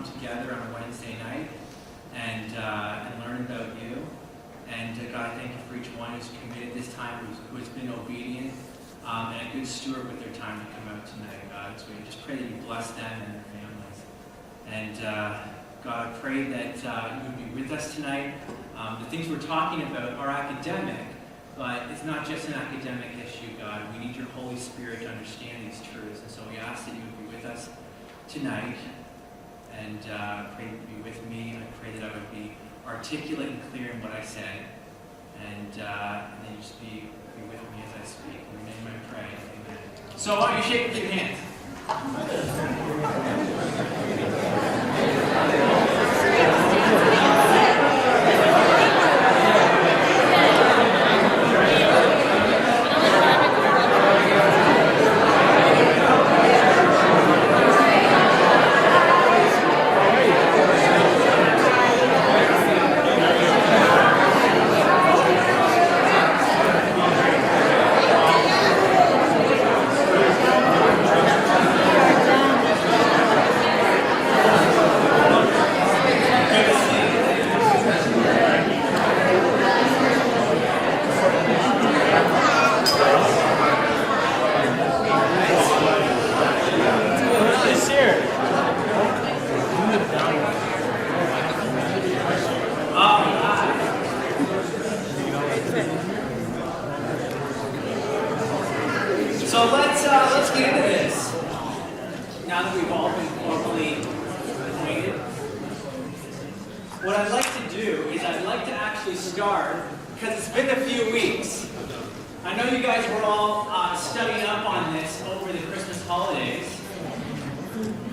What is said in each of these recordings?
come together on a Wednesday night and learn about you. And God, I thank you for each one who's committed this time, who has been obedient and a good steward with their time to come out tonight, God. So we just pray that you bless them and their families. And God, I pray that you would be with us tonight. The things we're talking about are academic, but it's not just an academic issue, God. We need your Holy Spirit to understand these truths. And so we ask that you would be with us tonight. And I pray that you would be with me. And I pray that I would be articulate and clear in what I say. And then you just be with me as I speak. In your name I pray. Amen. So why don't you shake with your hands? So let's get into this. Now that we've all been formally acquainted, what I'd like to do is I'd like to actually start, because it's been a few weeks. I know you guys were all studying up on this over the Christmas holidays,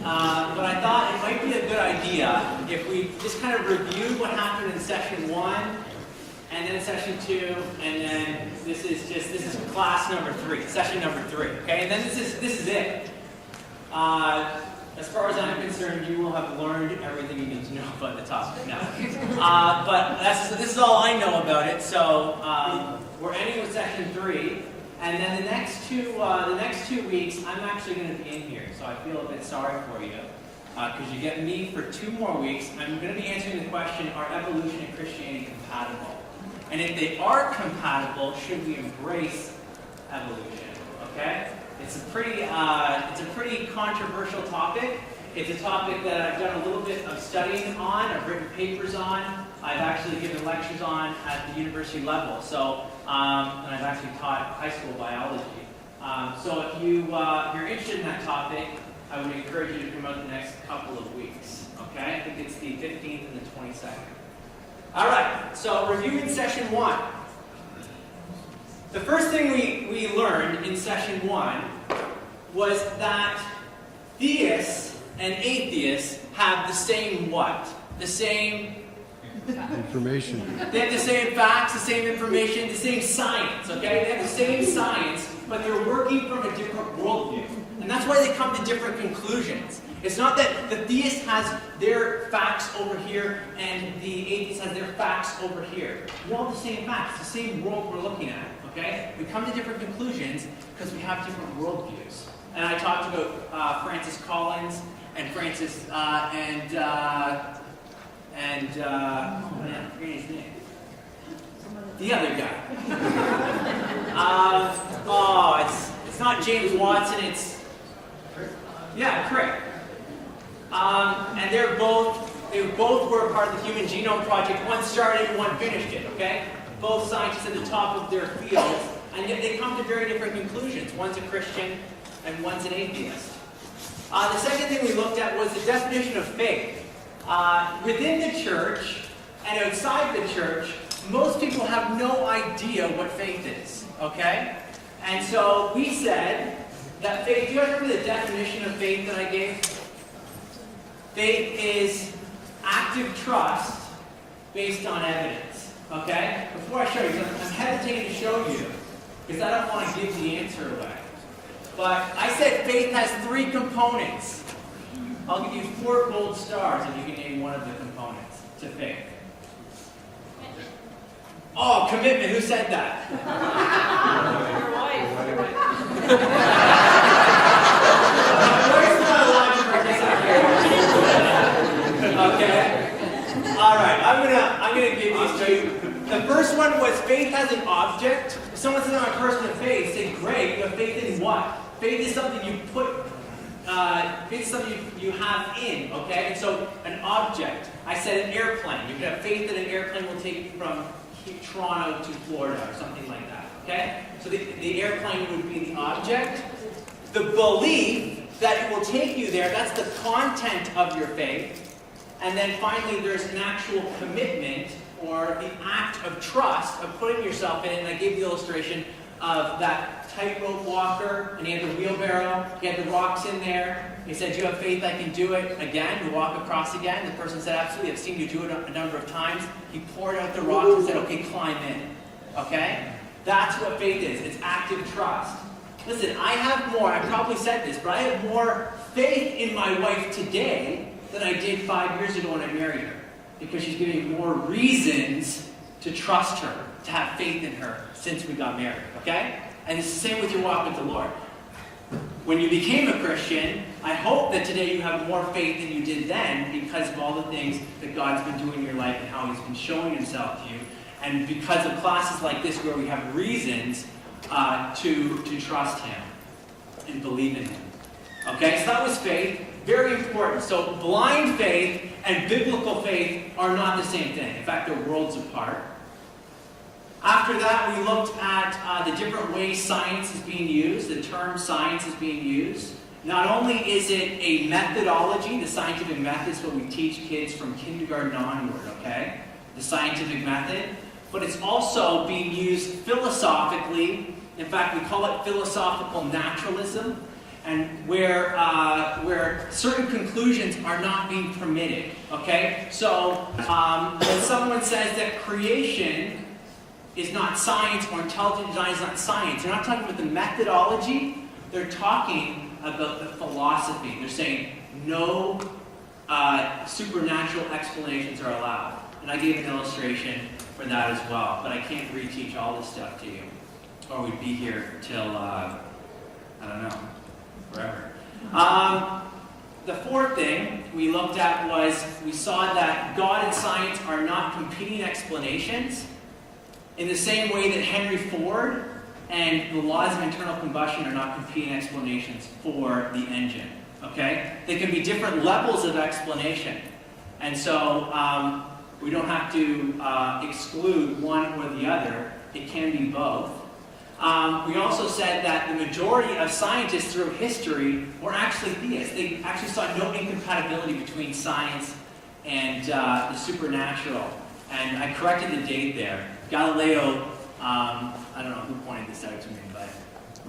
but I thought it might be a good idea if we just kind of reviewed what happened in session 1, and then session 2, and then this is class number 3, session number 3, okay? And then this is it. As far as I'm concerned, you will have learned everything you need to know about the topic now. But this is all I know about it. So we're ending with session 3, and then the next 2 weeks, I'm actually going to be in here. So I feel a bit sorry for you, because you get me for 2 more weeks. I'm going to be answering the question: are evolution and Christianity compatible? And if they are compatible, should we embrace evolution? Okay? It's a pretty controversial topic. It's a topic that I've done a little bit of studying on. I've written papers on. I've actually given lectures on at the university level. So, and I've actually taught high school biology. So if you're interested in that topic, I would encourage you to come out the next couple of weeks. Okay? I think it's the 15th and the 22nd. All right, so reviewing session 1. The first thing we learned in session 1 was that theists and atheists have the same what? The same information. They have the same facts, the same information, the same science, okay? They have the same science, but they're working from a different worldview. And that's why they come to different conclusions. It's not that the theist has their facts over here and the atheist has their facts over here. We all have the same facts, the same world we're looking at, okay? We come to different conclusions because we have different worldviews. And I talked about Francis Collins and Francis, oh man, I forget his name. The other guy. It's not James Watson, it's, yeah, Crick. And they both were a part of the Human Genome Project. One started and one finished it, okay? Both scientists at the top of their fields, and yet they come to very different conclusions. One's a Christian and one's an atheist. The second thing we looked at was the definition of faith. Within the church and outside the church, most people have no idea what faith is, okay? And so we said that faith, do you guys remember the definition of faith that I gave? Faith is active trust based on evidence, okay? Before I show you, I'm hesitating to show you because I don't want to give the answer away. But I said faith has 3 components. I'll give you 4 gold stars if you can name one of the components to faith. Oh, commitment. Who said that? Your wife. Where's my wife participation? All right, I'm gonna give these to you. The first one was faith has an object. If someone says I'm a person of faith, say great. You have faith in what? Faith is something you put. Faith is something you have in. Okay, and so an object. I said an airplane. You can have faith that an airplane will take you from Toronto to Florida or something like that. Okay, so the airplane would be the object. The belief that it will take you there, that's the content of your faith. And then finally, there's an actual commitment or the act of trust of putting yourself in it. And I gave the illustration of that tightrope walker, and he had the wheelbarrow, he had the rocks in there. He said, "Do you have faith I can do it again, to walk across again?" The person said, "Absolutely, I've seen you do it a number of times." He poured out the rocks and said, "Okay, climb in." Okay? That's what faith is. It's active trust. Listen, I have more, I probably said this, but I have more faith in my wife today than I did 5 years ago when I married her. Because she's giving me more reasons to trust her, to have faith in her since we got married, okay? And it's the same with your walk with the Lord. When you became a Christian, I hope that today you have more faith than you did then because of all the things that God's been doing in your life and how He's been showing Himself to you. And because of classes like this where we have reasons to trust Him and believe in Him. Okay, so that was faith. Very important. So blind faith and biblical faith are not the same thing. In fact, they're worlds apart. After that, we looked at the different ways science is being used. The term science is being used. Not only is it a methodology, the scientific method is what we teach kids from kindergarten onward, okay? The scientific method. But it's also being used philosophically. In fact, we call it philosophical naturalism, and where certain conclusions are not being permitted. Okay? So when someone says that creation is not science or intelligent design is not science, they're not talking about the methodology, they're talking about the philosophy. They're saying no supernatural explanations are allowed. And I gave an illustration for that as well, but I can't reteach all this stuff to you, or we'd be here till, I don't know, forever. The fourth thing we looked at was, we saw that God and science are not competing explanations in the same way that Henry Ford and the laws of internal combustion are not competing explanations for the engine, okay? They can be different levels of explanation. And so, we don't have to exclude one or the other. It can be both. We also said that the majority of scientists through history were actually theists. They actually saw no incompatibility between science and the supernatural. And I corrected the date there. Galileo, I don't know who pointed this out to me, but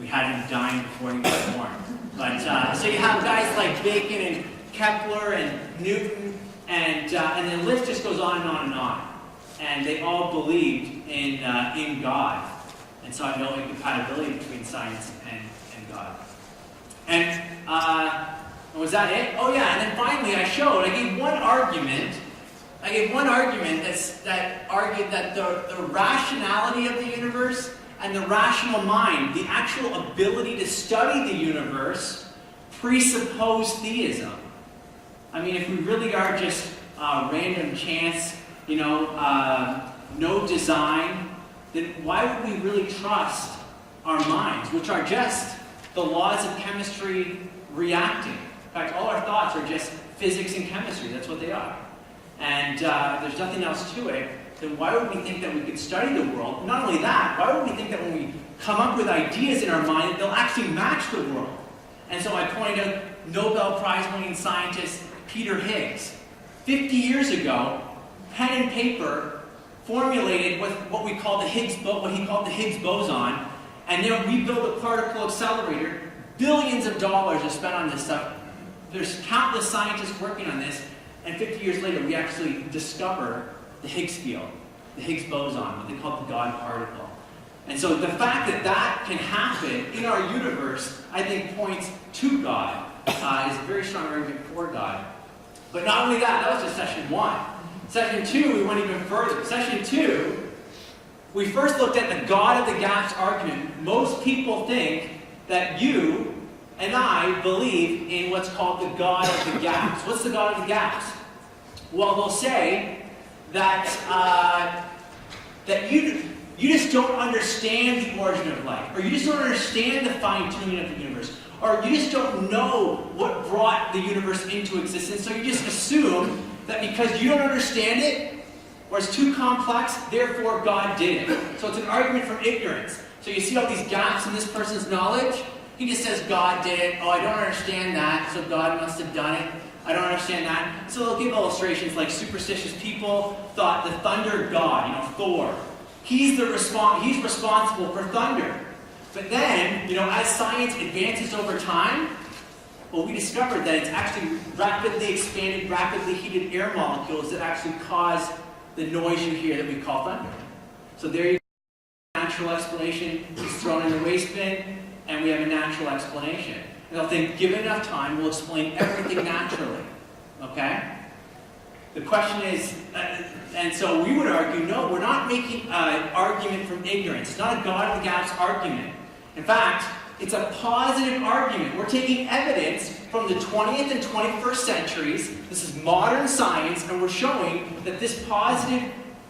we had him dying before he was born. But so you have guys like Bacon and Kepler and Newton, and the list just goes on and on and on. And they all believed in God. And saw no incompatibility between science and God. And was that it? Oh yeah, and then finally I gave one argument that argued that the rationality of the universe and the rational mind, the actual ability to study the universe, presuppose theism. I mean, if we really are just random chance, no design, then why would we really trust our minds, which are just the laws of chemistry reacting? In fact, all our thoughts are just physics and chemistry. That's what they are. And if there's nothing else to it, then why would we think that we could study the world? Not only that, why would we think that when we come up with ideas in our mind, they'll actually match the world? And so I pointed out Nobel Prize-winning scientist Peter Higgs. 50 years ago, pen and paper formulated what he called the Higgs boson, and then we built a particle accelerator. Billions of dollars are spent on this stuff. There's countless scientists working on this, and 50 years later, we actually discover the Higgs field, the Higgs boson, what they call the God particle. And so the fact that that can happen in our universe, I think, points to God. Is a very strong argument for God. But not only that was just session 1. Session 2, we went even further. Session 2, we first looked at the God of the gaps argument. Most people think that you and I believe in what's called the God of the gaps. What's the God of the gaps? Well, they'll say that you just don't understand the origin of life, or you just don't understand the fine-tuning of the universe, or you just don't know what brought the universe into existence, so you just assume that because you don't understand it, or it's too complex, therefore God did it. So it's an argument from ignorance. So you see all these gaps in this person's knowledge? He just says God did it. Oh, I don't understand that, so God must have done it. I don't understand that. So they'll give illustrations like superstitious people thought the thunder god, Thor, he's responsible for thunder. But then, as science advances over time, well, we discovered that it's actually rapidly expanded, rapidly heated air molecules that actually cause the noise you hear that we call thunder. So there you go. Natural explanation is thrown in the waste bin, and we have a natural explanation. And they'll think, given enough time, we'll explain everything naturally. Okay? The question is, and so we would argue, no, we're not making an argument from ignorance. It's not a God of the gaps argument. In fact, it's a positive argument. We're taking evidence from the 20th and 21st centuries. This is modern science, and we're showing that this positive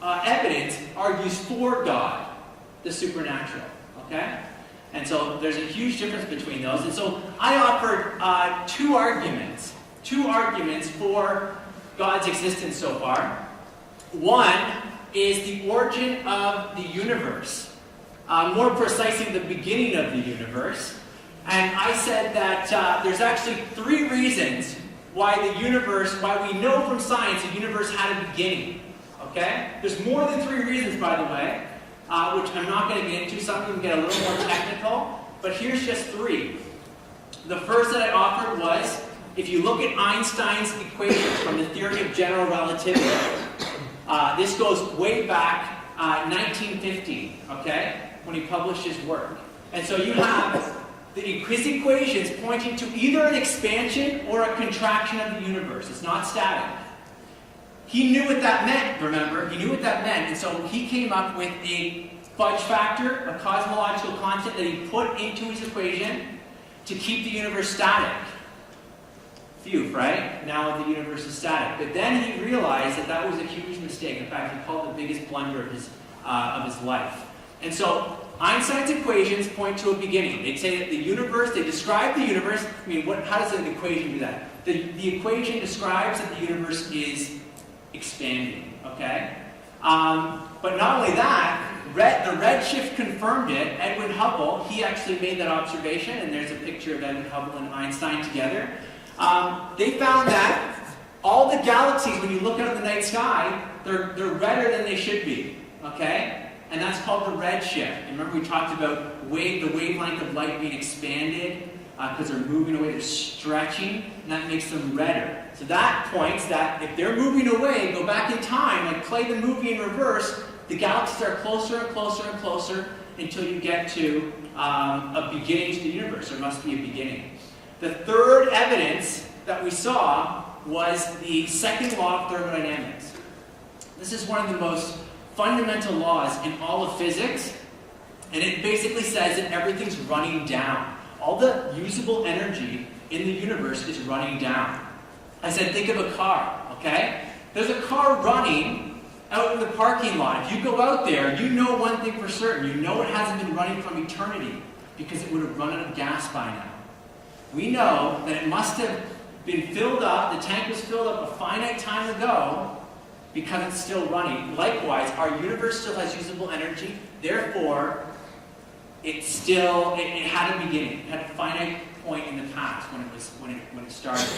evidence argues for God, the supernatural. Okay? And so there's a huge difference between those. And so I offered two arguments for God's existence so far. One is the origin of the universe. More precisely, the beginning of the universe. And I said that there's actually three reasons why we know from science the universe had a beginning. Okay? There's more than three reasons, by the way, which I'm not going to get into. Some of them get a little more technical, but here's just three. The first that I offered was, if you look at Einstein's equations from the theory of general relativity, this goes way back 1950, okay? When he published his work. And so you have his equations pointing to either an expansion or a contraction of the universe. It's not static. He knew what that meant, remember? He knew what that meant. And so he came up with a fudge factor, a cosmological constant that he put into his equation to keep the universe static. Phew, right? Now the universe is static. But then he realized that was a huge mistake. In fact, he called it the biggest blunder of his life. And so Einstein's equations point to a beginning. They say that the universe, they describe the universe. I mean, how does an equation do that? The equation describes that the universe is expanding, okay? But not only that, the redshift confirmed it. Edwin Hubble, he actually made that observation, and there's a picture of Edwin Hubble and Einstein together. They found that all the galaxies, when you look out at the night sky, they're redder than they should be, okay? And that's called the redshift. And remember we talked about the wavelength of light being expanded because they're moving away, they're stretching, and that makes them redder. So that points that if they're moving away, go back in time, like play the movie in reverse, the galaxies are closer and closer and closer until you get to a beginning to the universe. There must be a beginning. The third evidence that we saw was the second law of thermodynamics. This is one of the most fundamental laws in all of physics, and it basically says that everything's running down. All the usable energy in the universe is running down. I said, think of a car, okay? There's a car running out in the parking lot. If you go out there, you know one thing for certain. You know it hasn't been running from eternity because it would have run out of gas by now. We know that it must have been filled up, the tank was filled up a finite time ago, because it's still running. Likewise, our universe still has usable energy, therefore, it had a beginning. It had a finite point in the past when it started.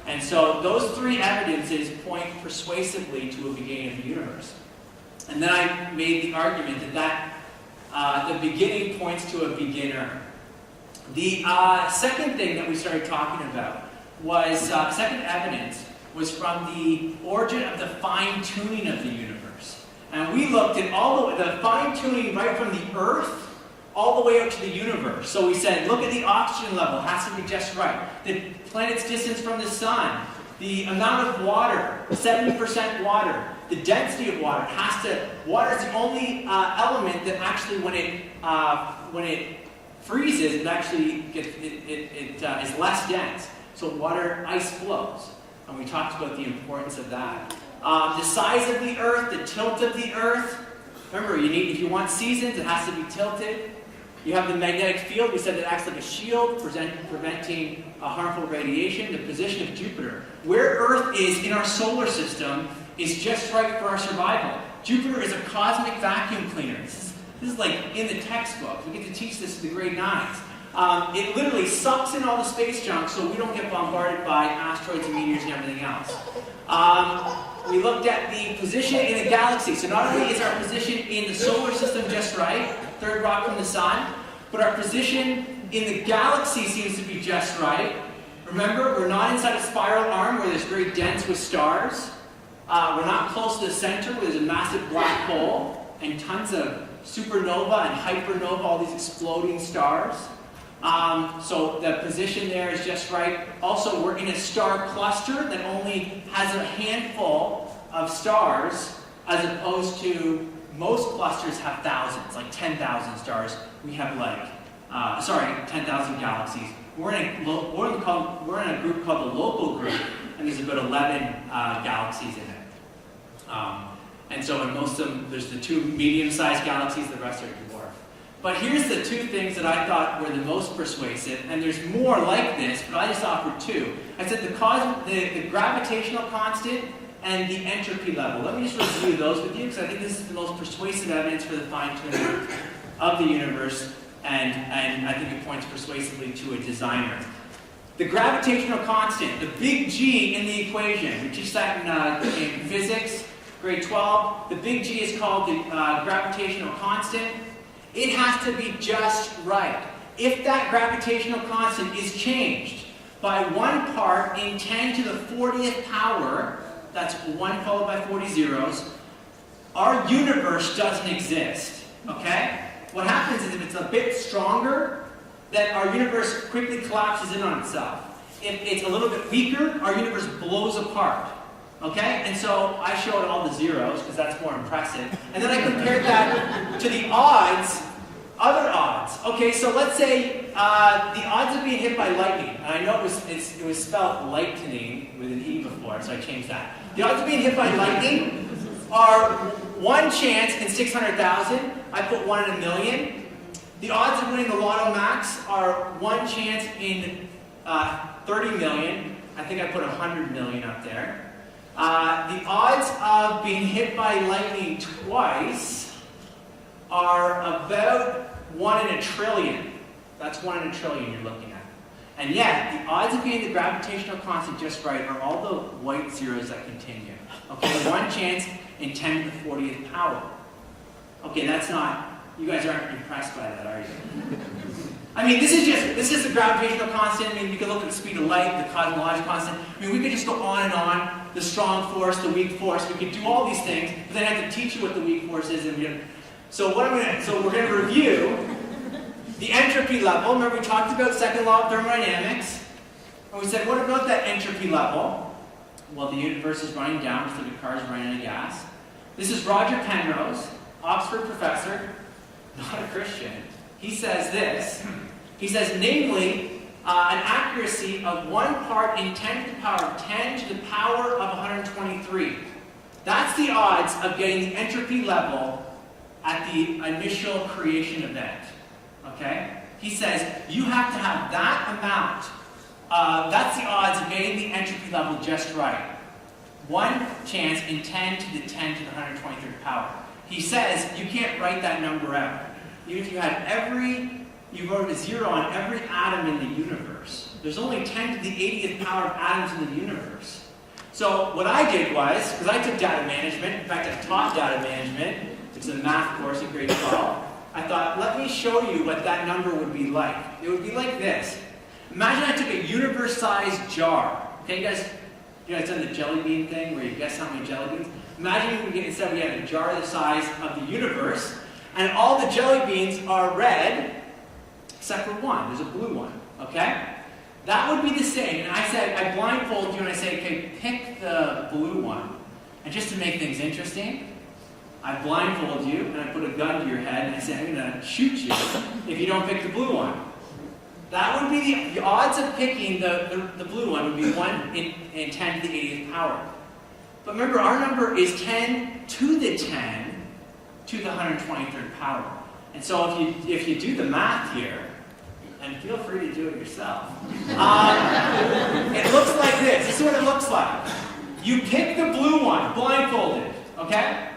And so those three evidences point persuasively to a beginning of the universe. And then I made the argument that the beginning points to a beginner. The second thing that we started talking about was, second evidence, was from the origin of the fine-tuning of the universe. And we looked at the fine-tuning right from the Earth all the way out to the universe. So we said, look at the oxygen level, has to be just right. The planet's distance from the sun, the amount of water, 70% water, the density of water. Water is the only element that actually, when it freezes, it actually is less dense. So ice flows. And we talked about the importance of that. The size of the Earth, the tilt of the Earth. Remember, if you want seasons, it has to be tilted. You have the magnetic field. We said that acts like a shield, preventing harmful radiation. The position of Jupiter. Where Earth is in our solar system is just right for our survival. Jupiter is a cosmic vacuum cleaner. This is like in the textbook. We get to teach this to the grade 9s. It literally sucks in all the space junk so we don't get bombarded by asteroids and meteors and everything else. We looked at the position in the galaxy. So not only is our position in the solar system just right, third rock from the sun, but our position in the galaxy seems to be just right. Remember, we're not inside a spiral arm where it's very dense with stars. We're not close to the center where there's a massive black hole and tons of supernova and hypernova, all these exploding stars. So the position there is just right. Also, we're in a star cluster that only has a handful of stars, as opposed to most clusters have thousands, like 10,000 stars. We have 10,000 galaxies. We're in a group called the local group, and there's about 11 galaxies in it. And so in most of them, there's the 2 medium-sized galaxies, the rest are dwarf. But here's the 2 things that I thought were the most persuasive, and there's more like this, but I just offered 2. I said the gravitational constant and the entropy level. Let me just review those with you, because I think this is the most persuasive evidence for the fine-tuning of the universe, and I think it points persuasively to a designer. The gravitational constant, the big G in the equation, we teach that in physics, grade 12. The big G is called the gravitational constant. It has to be just right. If that gravitational constant is changed by 1 part in 10 to the 40th power, that's 1 followed by 40 zeros, our universe doesn't exist, okay? What happens is if it's a bit stronger, then our universe quickly collapses in on itself. If it's a little bit weaker, our universe blows apart, okay? And so I showed all the zeros, because that's more impressive. And then I compared that to the odds, other odds. Okay, so let's say the odds of being hit by lightning, and I know it was spelled lightning with an E before, so I changed that. The odds of being hit by lightning are 1 chance in 600,000. I put 1 in a million. The odds of winning the Lotto Max are 1 chance in 30 million. I think I put 100 million up there. The odds of being hit by lightning twice are about 1 in a trillion. That's 1 in a trillion you're looking at. And yet, the odds of getting the gravitational constant just right are all the white zeros that continue. Okay, 1 chance in 10 to the 40th power. Okay, that's not, you guys aren't impressed by that, are you? I mean, this is the gravitational constant. I mean, you can look at the speed of light, the cosmological constant. I mean, we could just go on and on. The strong force, the weak force. We could do all these things, but then I have to teach you what the weak force is. So we're going to review the entropy level. Remember, we talked about second law of thermodynamics, and we said, what about that entropy level? Well, the universe is running down, just like a car is running out of gas. This is Roger Penrose, Oxford professor, not a Christian. He says this. He says, namely, an accuracy of 1 part in 10 to the power of 10 to the power of 123. That's the odds of getting the entropy level at the initial creation event. Okay? He says, you have to have that amount. That's the odds of getting the entropy level just right. 1 chance in 10 to the 10 to the 123rd power. He says, you can't write that number out. Even if you had you wrote a 0 on every atom in the universe. There's only 10 to the 80th power of atoms in the universe. So what I did was, because I took data management, in fact I taught data management, it's a math course in grade 12, I thought, let me show you what that number would be like. It would be like this. Imagine I took a universe-sized jar. Okay, you guys done the jelly bean thing where you guess how many jelly beans? Imagine instead we had a jar the size of the universe, and all the jelly beans are red, except for one. There's a blue one, okay? That would be the same. And I blindfold you and I say, okay, pick the blue one. And just to make things interesting, I blindfold you and I put a gun to your head and I say, I'm going to shoot you if you don't pick the blue one. That would be the odds of picking the blue one would be 1 in 10 to the 80th power. But remember, our number is 10 to the 10 to the 123rd power. And so if you do the math here, and feel free to do it yourself, it looks like this. This is what it looks like. You pick the blue one, blindfolded, okay?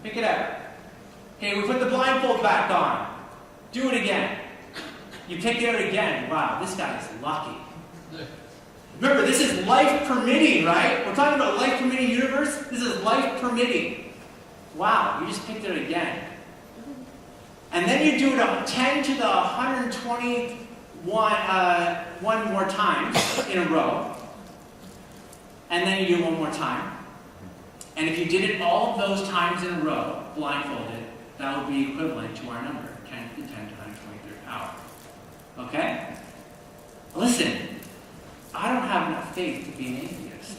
Pick it out. Okay, we put the blindfold back on. Do it again. You pick it out again. Wow, this guy is lucky. Remember, this is life permitting, right? We're talking about life permitting universe. This is life permitting. Wow, you just picked it again. And then you do it 10 to the 121 one more times in a row. And then you do it one more time. And if you did it all of those times in a row, blindfolded, that would be equivalent to our number, 10 to the 10 to the 123rd power. Okay? Listen, I don't have enough faith to be an atheist.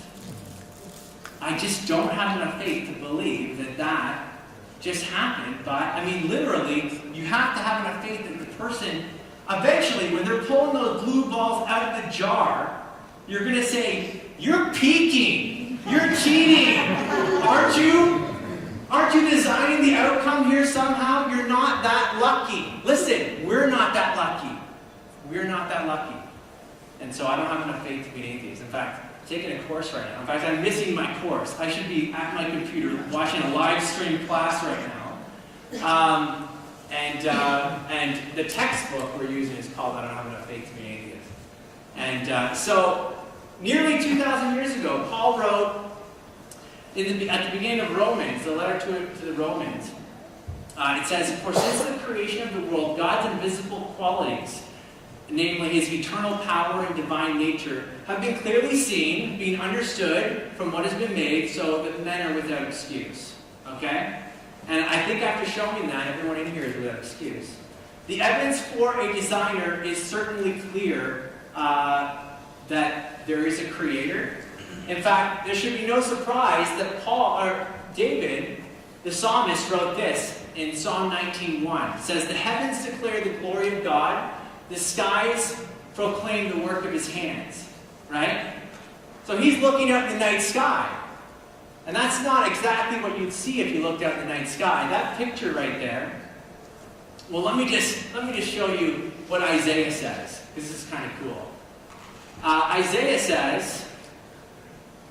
I just don't have enough faith to believe that that just happened. But, I mean, literally, you have to have enough faith that the person, eventually, when they're pulling those blue balls out of the jar, you're going to say, "You're peeking. You're cheating. Aren't you? Aren't you designing the outcome here somehow? You're not that lucky." Listen, we're not that lucky. We're not that lucky. And so I don't have enough faith to be an atheist. In fact, I'm taking a course right now. In fact, I'm missing my course. I should be at my computer watching a live stream class right now. And the textbook we're using is called "I Don't Have Enough Faith to Be an Atheist." And so, nearly 2,000 years ago, Paul wrote at the beginning of Romans, the letter to the Romans. It says, "For since the creation of the world, God's invisible qualities, namely his eternal power and divine nature, have been clearly seen, being understood from what has been made, so that men are without excuse." Okay? And I think after showing that, everyone in here is without excuse. The evidence for a designer is certainly clear that there is a creator. In fact, there should be no surprise that David, the psalmist, wrote this in Psalm 19:1. It says, "The heavens declare the glory of God, the skies proclaim the work of his hands." Right? So he's looking out in the night sky. And that's not exactly what you'd see if you looked out in the night sky. That picture right there. Well, let me just show you what Isaiah says, because this is kind of cool. Isaiah says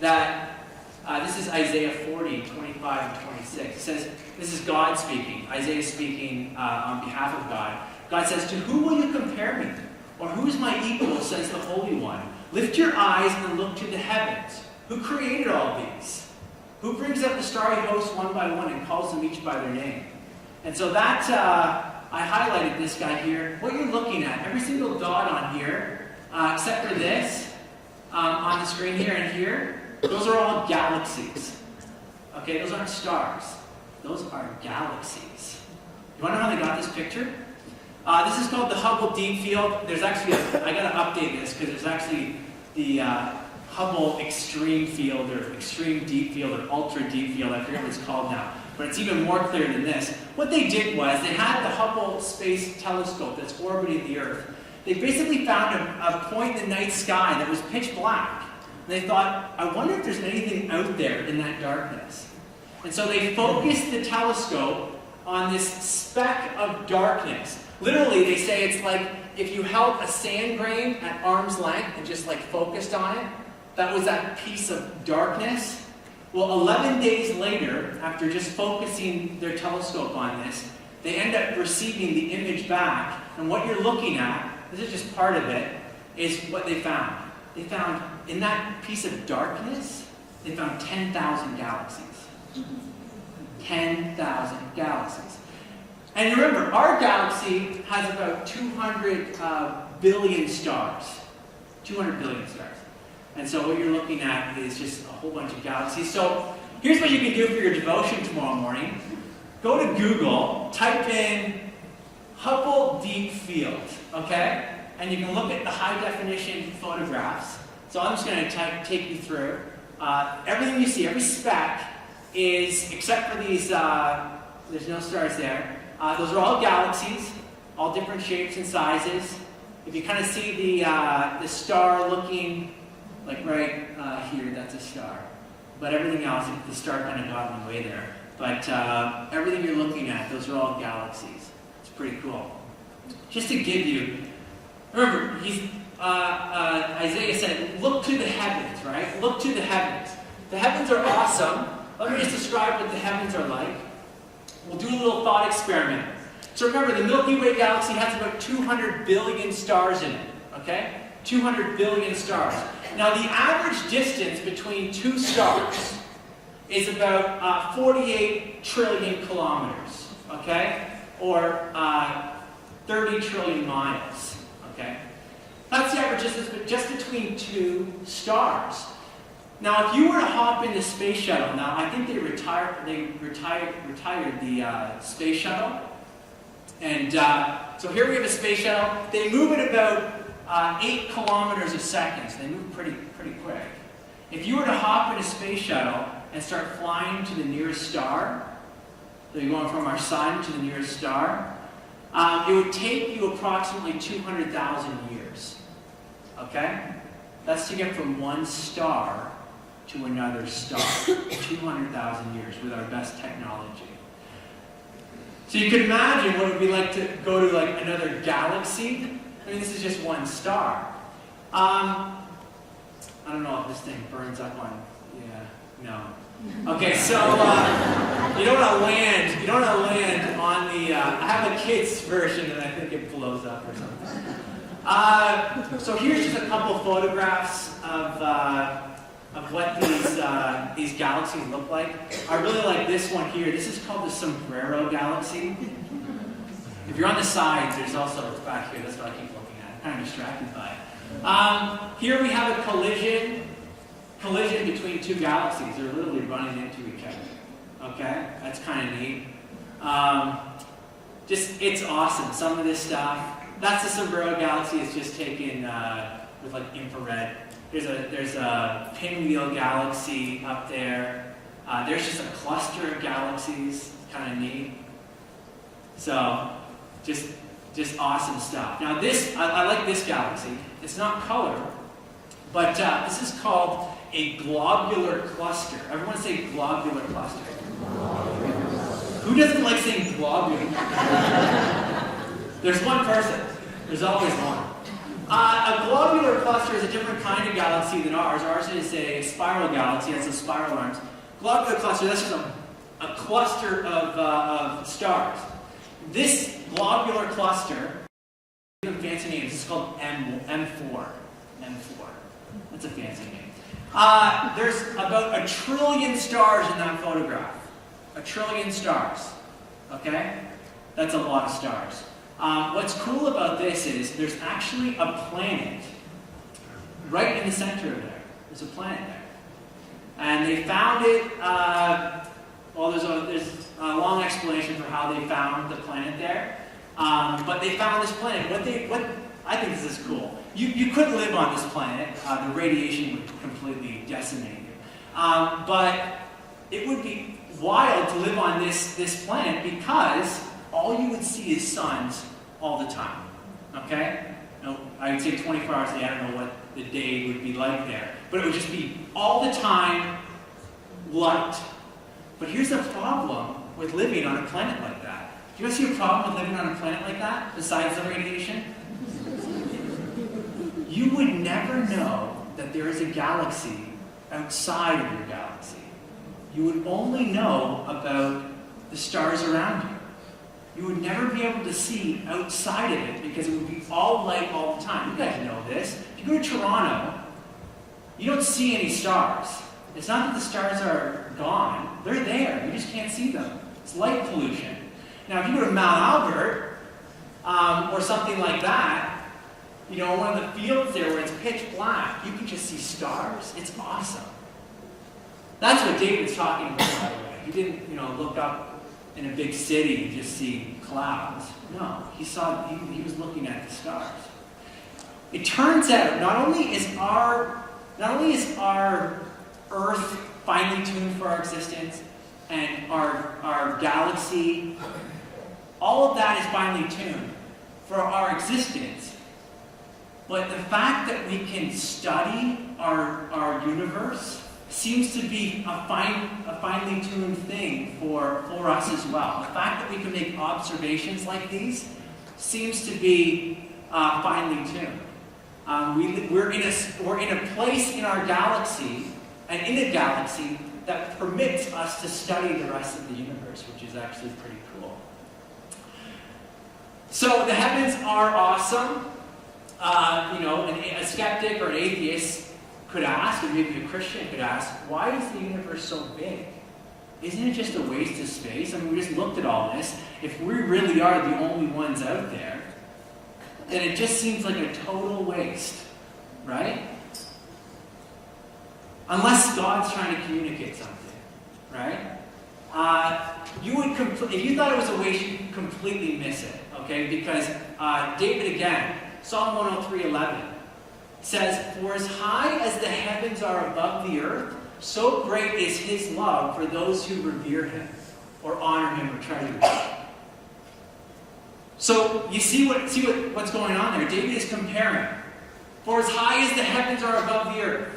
that, this is Isaiah 40, 25 and 26. It says, this is God speaking. Isaiah speaking on behalf of God. God says, "To who will you compare me? Or who is my equal, says the Holy One? Lift your eyes and look to the heavens. Who created all these? Who brings up the starry host one by one and calls them each by their name?" And so that, I highlighted this guy here. What you're looking at, every single dot on here, except for this, on the screen here and here, those are all galaxies. Okay, those aren't stars. Those are galaxies. You want to know how they got this picture? This is called the Hubble Deep Field. There's actually, I got to update this because there's actually the Hubble Extreme Field or Extreme Deep Field or Ultra Deep Field. I forget what it's called now. But it's even more clear than this. What they did was they had the Hubble Space Telescope that's orbiting the Earth. They basically found a point in the night sky that was pitch black. And they thought, I wonder if there's anything out there in that darkness. And so they focused the telescope on this speck of darkness. Literally, they say it's like if you held a sand grain at arm's length and just like focused on it, that was that piece of darkness. Well, 11 days later, after just focusing their telescope on this, they end up receiving the image back. And what you're looking at, this is just part of it, is what they found. They found, in that piece of darkness, they found 10,000 galaxies. 10,000 galaxies. And remember, our galaxy has about 200 billion stars. 200 billion stars. And so what you're looking at is just a whole bunch of galaxies. So here's what you can do for your devotion tomorrow morning. Go to Google, type in Hubble Deep Field, okay? And you can look at the high definition photographs. So I'm just going to take you through. Everything you see, every speck is, except for these, there's no stars there. Those are all galaxies, all different shapes and sizes. If you kind of see the star looking like right here, that's a star. But everything else, the star kind of got in the way there. But everything you're looking at, those are all galaxies. It's pretty cool. Just to give you, remember, Isaiah said, look to the heavens, right? Look to the heavens. The heavens are awesome. Let me just describe what the heavens are like. We'll do a little thought experiment. So remember, the Milky Way galaxy has about 200 billion stars in it, okay? 200 billion stars. Now, the average distance between two stars is about 48 trillion kilometers, okay? Or 30 trillion miles, okay? That's the average distance, but just between two stars. Now, if you were to hop in the space shuttle, now I think they retired the space shuttle, and so here we have a space shuttle. They move at about 8 kilometers a second. So they move pretty quick. If you were to hop in a space shuttle and start flying to the nearest star, so you're going from our sun to the nearest star, it would take you approximately 200,000 years. Okay? That's to get from one star to another star. 200,000 years with our best technology. So you can imagine what it would be like to go to like another galaxy. I mean, this is just one star. I don't know if this thing burns up on. Yeah, no. Okay, so you don't want to land. You don't want to land on the. I have a kid's version, and I think it blows up or something. So here's just a couple photographs of what these galaxies look like. I really like this one here. This is called the Sombrero Galaxy. If you're on the sides, there's also, it's back here, that's what I keep looking at. I'm kind of distracted by it. Here we have a collision between two galaxies. They're literally running into each other. Okay? That's kind of neat. It's awesome. Some of this stuff. That's the Sombrero Galaxy. It's just taken with like infrared. There's a pinwheel galaxy up there. There's just a cluster of galaxies. Kind of neat. So, just awesome stuff. Now this, I like this galaxy. It's not color, but this is called a globular cluster. Everyone say globular cluster. Who doesn't like saying globular? There's one person. There's always one. A globular cluster is a different kind of galaxy than ours. Ours is a spiral galaxy. It has a spiral arms. Globular cluster, that's just a cluster of stars. This globular cluster, give them fancy names. It's called M4. M4. That's a fancy name. There's about 1 trillion stars in that photograph. 1 trillion stars. Okay? That's a lot of stars. What's cool about this is there's actually a planet right in the center of there. There's a planet there. And they found it, there's a long explanation for how they found the planet there. But they found this planet. What I think this is cool. You couldn't live on this planet. The radiation would completely decimate you. But it would be wild to live on this planet because all you would see is suns all the time. Okay? Now, I would say 24 hours a day. I don't know what the day would be like there. But it would just be all the time light. But here's the problem with living on a planet like that. Do you guys see a problem with living on a planet like that, besides the radiation? You would never know that there is a galaxy outside of your galaxy. You would only know about the stars around you. You would never be able to see outside of it because it would be all light all the time. You guys know this. If you go to Toronto, you don't see any stars. It's not that the stars are gone. They're there. You just can't see them. It's light pollution. Now, if you go to Mount Albert, or something like that, you know, one of the fields there where it's pitch black, you can just see stars. It's awesome. That's what David's talking about, by the way. He didn't, look up in a big city and just see clouds. No, he was looking at the stars. It turns out, not only is our Earth finely tuned for our existence, and our galaxy, all of that is finely tuned for our existence. But the fact that we can study our universe, seems to be a finely tuned thing for us as well. The fact that we can make observations like these seems to be finely tuned. We're in a place in our galaxy, and in a galaxy that permits us to study the rest of the universe, which is actually pretty cool. So the heavens are awesome. A skeptic or an atheist could ask, or maybe a Christian could ask, why is the universe so big? Isn't it just a waste of space? I mean, we just looked at all this. If we really are the only ones out there, then it just seems like a total waste, right? Unless God's trying to communicate something, right? If you thought it was a waste, you'd completely miss it, okay? Because David again, Psalm 103:11 says, "For as high as the heavens are above the earth, so great is his love for those who revere him, or honor him, or treasure him." So you see what's going on there. David is comparing. For as high as the heavens are above the earth.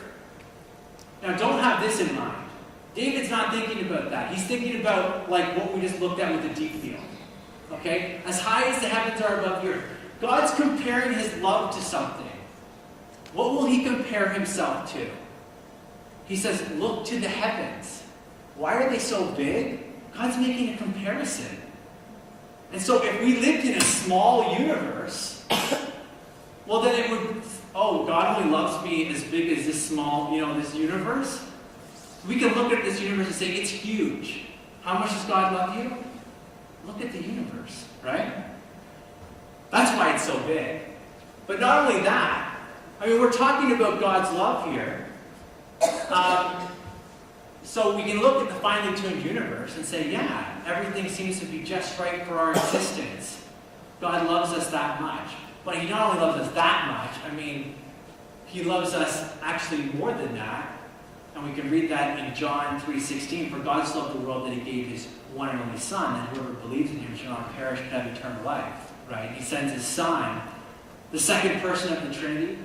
Now don't have this in mind. David's not thinking about that. He's thinking about like what we just looked at with the deep field. Okay? As high as the heavens are above the earth. God's comparing his love to something. What will he compare himself to? He says, look to the heavens. Why are they so big? God's making a comparison. And so if we lived in a small universe, well then it would, God only loves me as big as this small, this universe. We can look at this universe and say, it's huge. How much does God love you? Look at the universe, right? That's why it's so big. But not only that, we're talking about God's love here. So we can look at the finely tuned universe and say, yeah, everything seems to be just right for our existence. God loves us that much. But he not only loves us that much, he loves us actually more than that. And we can read that in John 3:16. For God so loved the world that he gave his one and only Son, that whoever believes in him shall not perish but have eternal life. Right? He sends his Son, the second person of the Trinity,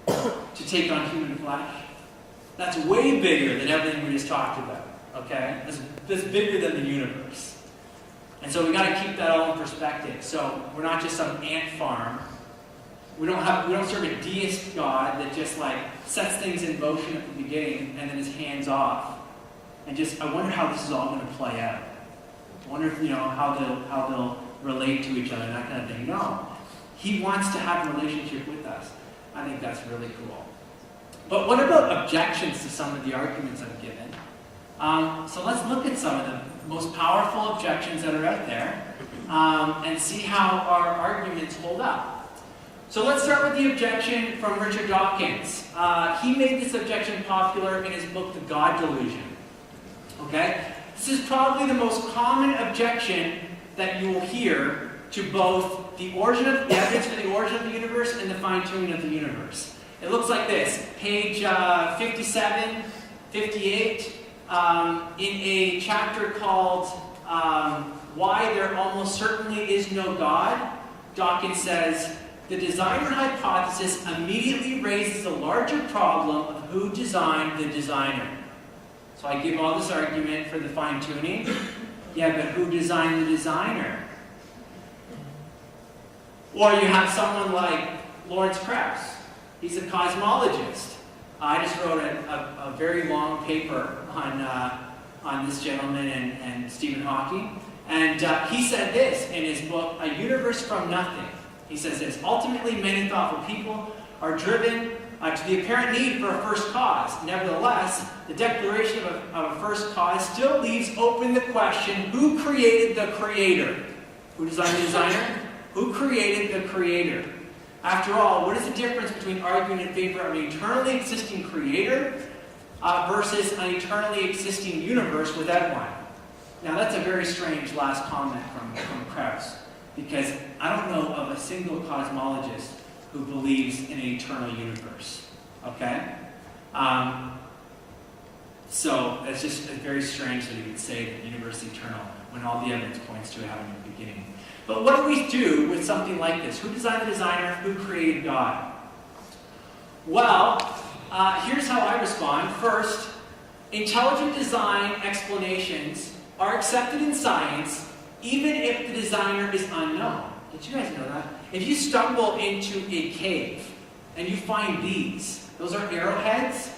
to take on human flesh. That's way bigger than everything we just talked about. Okay? That's bigger than the universe. And so we got to keep that all in perspective. So we're not just some ant farm. We don't serve a deist God that just sets things in motion at the beginning and then is hands off. And I wonder how this is all going to play out. I wonder if, how they'll relate to each other, that kind of thing. No. He wants to have a relationship with us. I think that's really cool. But what about objections to some of the arguments I've given? So let's look at some of the most powerful objections that are out there and see how our arguments hold up. So let's start with the objection from Richard Dawkins. He made this objection popular in his book, The God Delusion. Okay? This is probably the most common objection that you will hear to both the evidence for the origin of the universe and the fine-tuning of the universe. It looks like this. Page 57, 58, in a chapter called Why There Almost Certainly Is No God, Dawkins says, the designer hypothesis immediately raises a larger problem of who designed the designer. So I give all this argument for the fine-tuning. Yeah, but who designed the designer? Or you have someone like Lawrence Krauss. He's a cosmologist. I just wrote a very long paper on this gentleman and Stephen Hawking. And he said this in his book, A Universe from Nothing. He says this, ultimately many thoughtful people are driven to the apparent need for a first cause. Nevertheless, the declaration of a first cause still leaves open the question, who created the creator? Who designed the designer? Who created the creator? After all, what is the difference between arguing in favor of an eternally existing creator versus an eternally existing universe without one? Now that's a very strange last comment from Krauss, because I don't know of a single cosmologist who believes in an eternal universe. Okay? So it's just very strange that he would say that the universe is eternal when all the evidence points to it having a beginning. But what do we do with something like this? Who designed the designer? Who created God? Well, here's how I respond. First, intelligent design explanations are accepted in science even if the designer is unknown. Did you guys know that? If you stumble into a cave and you find these, those are arrowheads,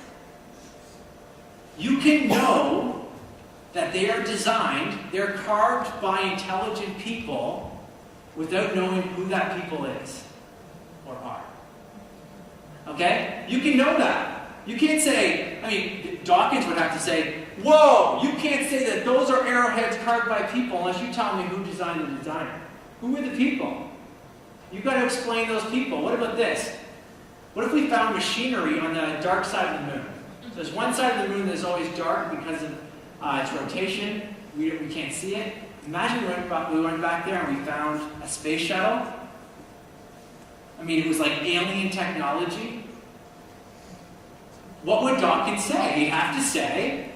you can know that they are designed, they're carved by intelligent people without knowing who that people is or are. Okay? You can know that. You can't say, I mean, Dawkins would have to say, whoa, you can't say that those are arrowheads carved by people unless you tell me who designed the designer. Who are the people? You've got to explain those people. What about this? What if we found machinery on the dark side of the moon? So there's one side of the moon that's always dark because of its rotation. We can't see it. Imagine we went back there and we found a space shuttle. I mean, it was like alien technology. What would Dawkins say? He'd have to say,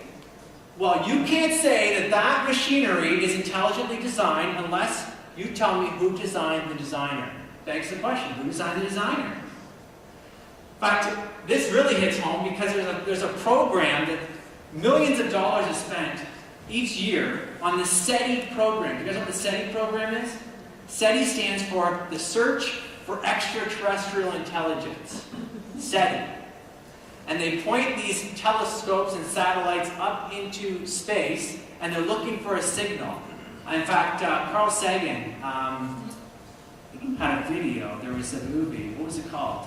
well, you can't say that that machinery is intelligently designed unless you tell me who designed the designer. Begs the question, who designed the designer? In fact, this really hits home because there's a program that millions of dollars is spent each year on the SETI program. Do you guys know what the SETI program is? SETI stands for the Search for Extraterrestrial Intelligence. SETI. And they point these telescopes and satellites up into space, and they're looking for a signal. In fact, Carl Sagan had a video. There was a movie. What was it called?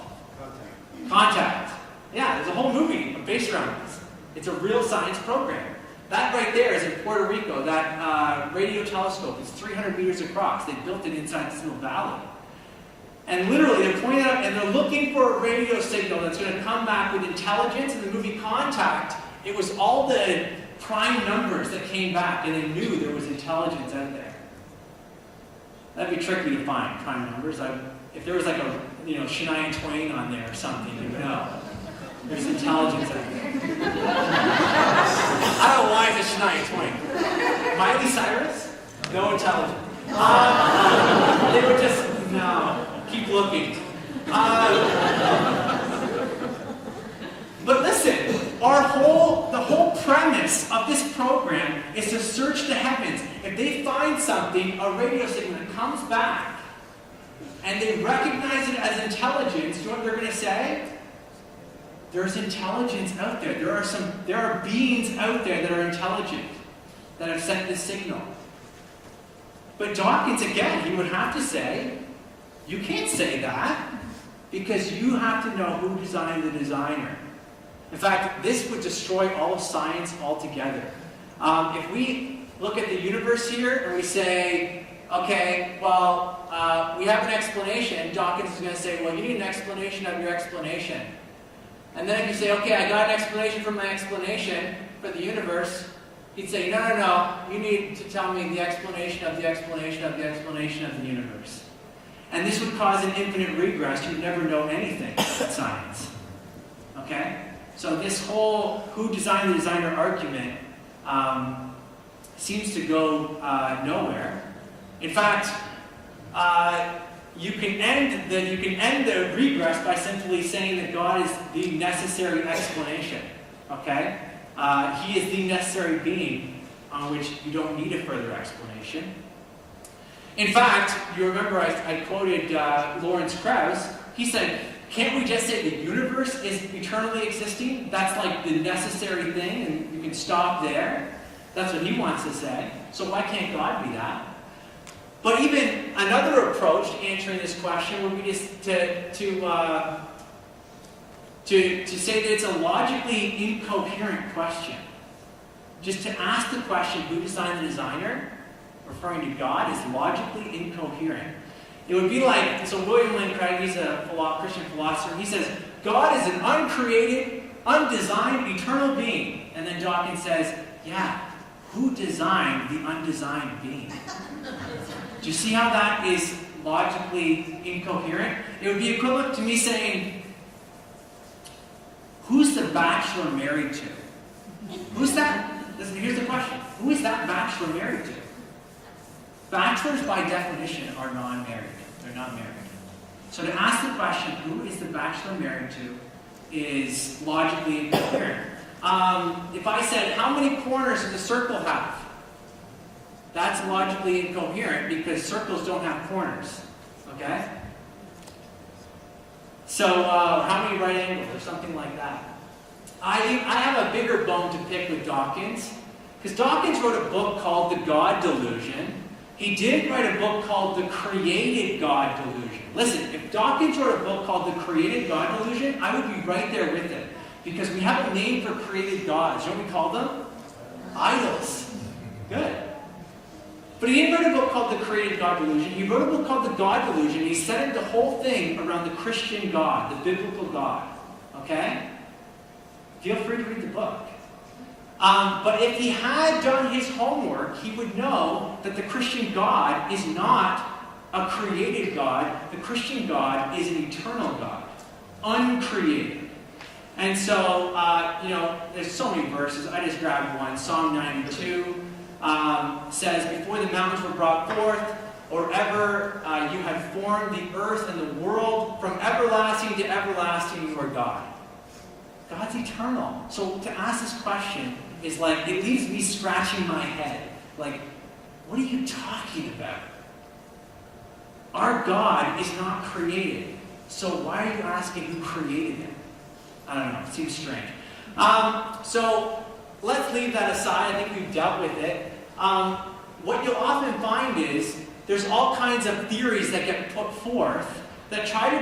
Contact. Yeah, there's a whole movie based around this. It's a real science program. That right there is in Puerto Rico. That radio telescope is 300 meters across. They built it inside this little valley. And literally, they're pointing up and they're looking for a radio signal that's going to come back with intelligence. In the movie Contact, it was all the prime numbers that came back, and they knew there was intelligence out there. That'd be tricky to find, prime numbers. If there was like a, Shania Twain on there or something, you'd know. There's intelligence out there. I don't know why it's a Shania Twain. Miley Cyrus? No intelligence. They were just, no. Keep looking. But listen, the whole premise of this program is to search the heavens. If they find something, a radio signal that comes back, and they recognize it as intelligence, you know what they're going to say? There's intelligence out there. There are beings out there that are intelligent, that have sent this signal. But Dawkins, again, he would have to say, you can't say that, because you have to know who designed the designer. In fact, this would destroy all of science altogether. If we look at the universe here and we say, okay, well, we have an explanation, Dawkins is going to say, well, you need an explanation of your explanation. And then if you say, okay, I got an explanation for my explanation for the universe, he'd say, no, you need to tell me the explanation of the explanation of the explanation of the universe. And this would cause an infinite regress. You'd never know anything about science. Okay? So this whole who designed the designer argument seems to go nowhere. In fact, you can end the regress by simply saying that God is the necessary explanation. Okay? He is the necessary being on which you don't need a further explanation. In fact, you remember I quoted Lawrence Krauss. He said, can't we just say the universe is eternally existing? That's like the necessary thing, and you can stop there. That's what he wants to say. So why can't God be that? But even another approach to answering this question would be just to say that it's a logically incoherent question. Just to ask the question, who designed the designer, referring to God, is logically incoherent. It would be like, so William Lane Craig, he's a Christian philosopher, he says, God is an uncreated, undesigned, eternal being. And then Dawkins says, yeah, who designed the undesigned being? Do you see how that is logically incoherent? It would be equivalent to me saying, who's the bachelor married to? Who's that? Here's the question. Who is that bachelor married to? Bachelors, by definition, are non-married. They're not married. So to ask the question, who is the bachelor married to, is logically incoherent. If I said, how many corners does a circle have? That's logically incoherent because circles don't have corners. Okay? So, how many right angles or something like that? I have a bigger bone to pick with Dawkins, because Dawkins wrote a book called The God Delusion. He did write a book called The Created God Delusion. Listen, if Dawkins wrote a book called The Created God Delusion, I would be right there with him. Because we have a name for created gods. You know what we call them? Idols. Good. But he didn't write a book called The Created God Delusion. He wrote a book called The God Delusion. He centered the whole thing around the Christian God, the biblical God. Okay? Feel free to read the book. But if he had done his homework, he would know that the Christian God is not a created God. The Christian God is an eternal God, uncreated. And so, there's so many verses. I just grabbed one. Psalm 92 says, before the mountains were brought forth, or ever you had formed the earth and the world, from everlasting to everlasting you are God. God's eternal. So to ask this question is like, it leaves me scratching my head. Like, what are you talking about? Our God is not created. So why are you asking who created him? I don't know. It seems strange. So let's leave that aside. I think we've dealt with it. What you'll often find is there's all kinds of theories that get put forth that try to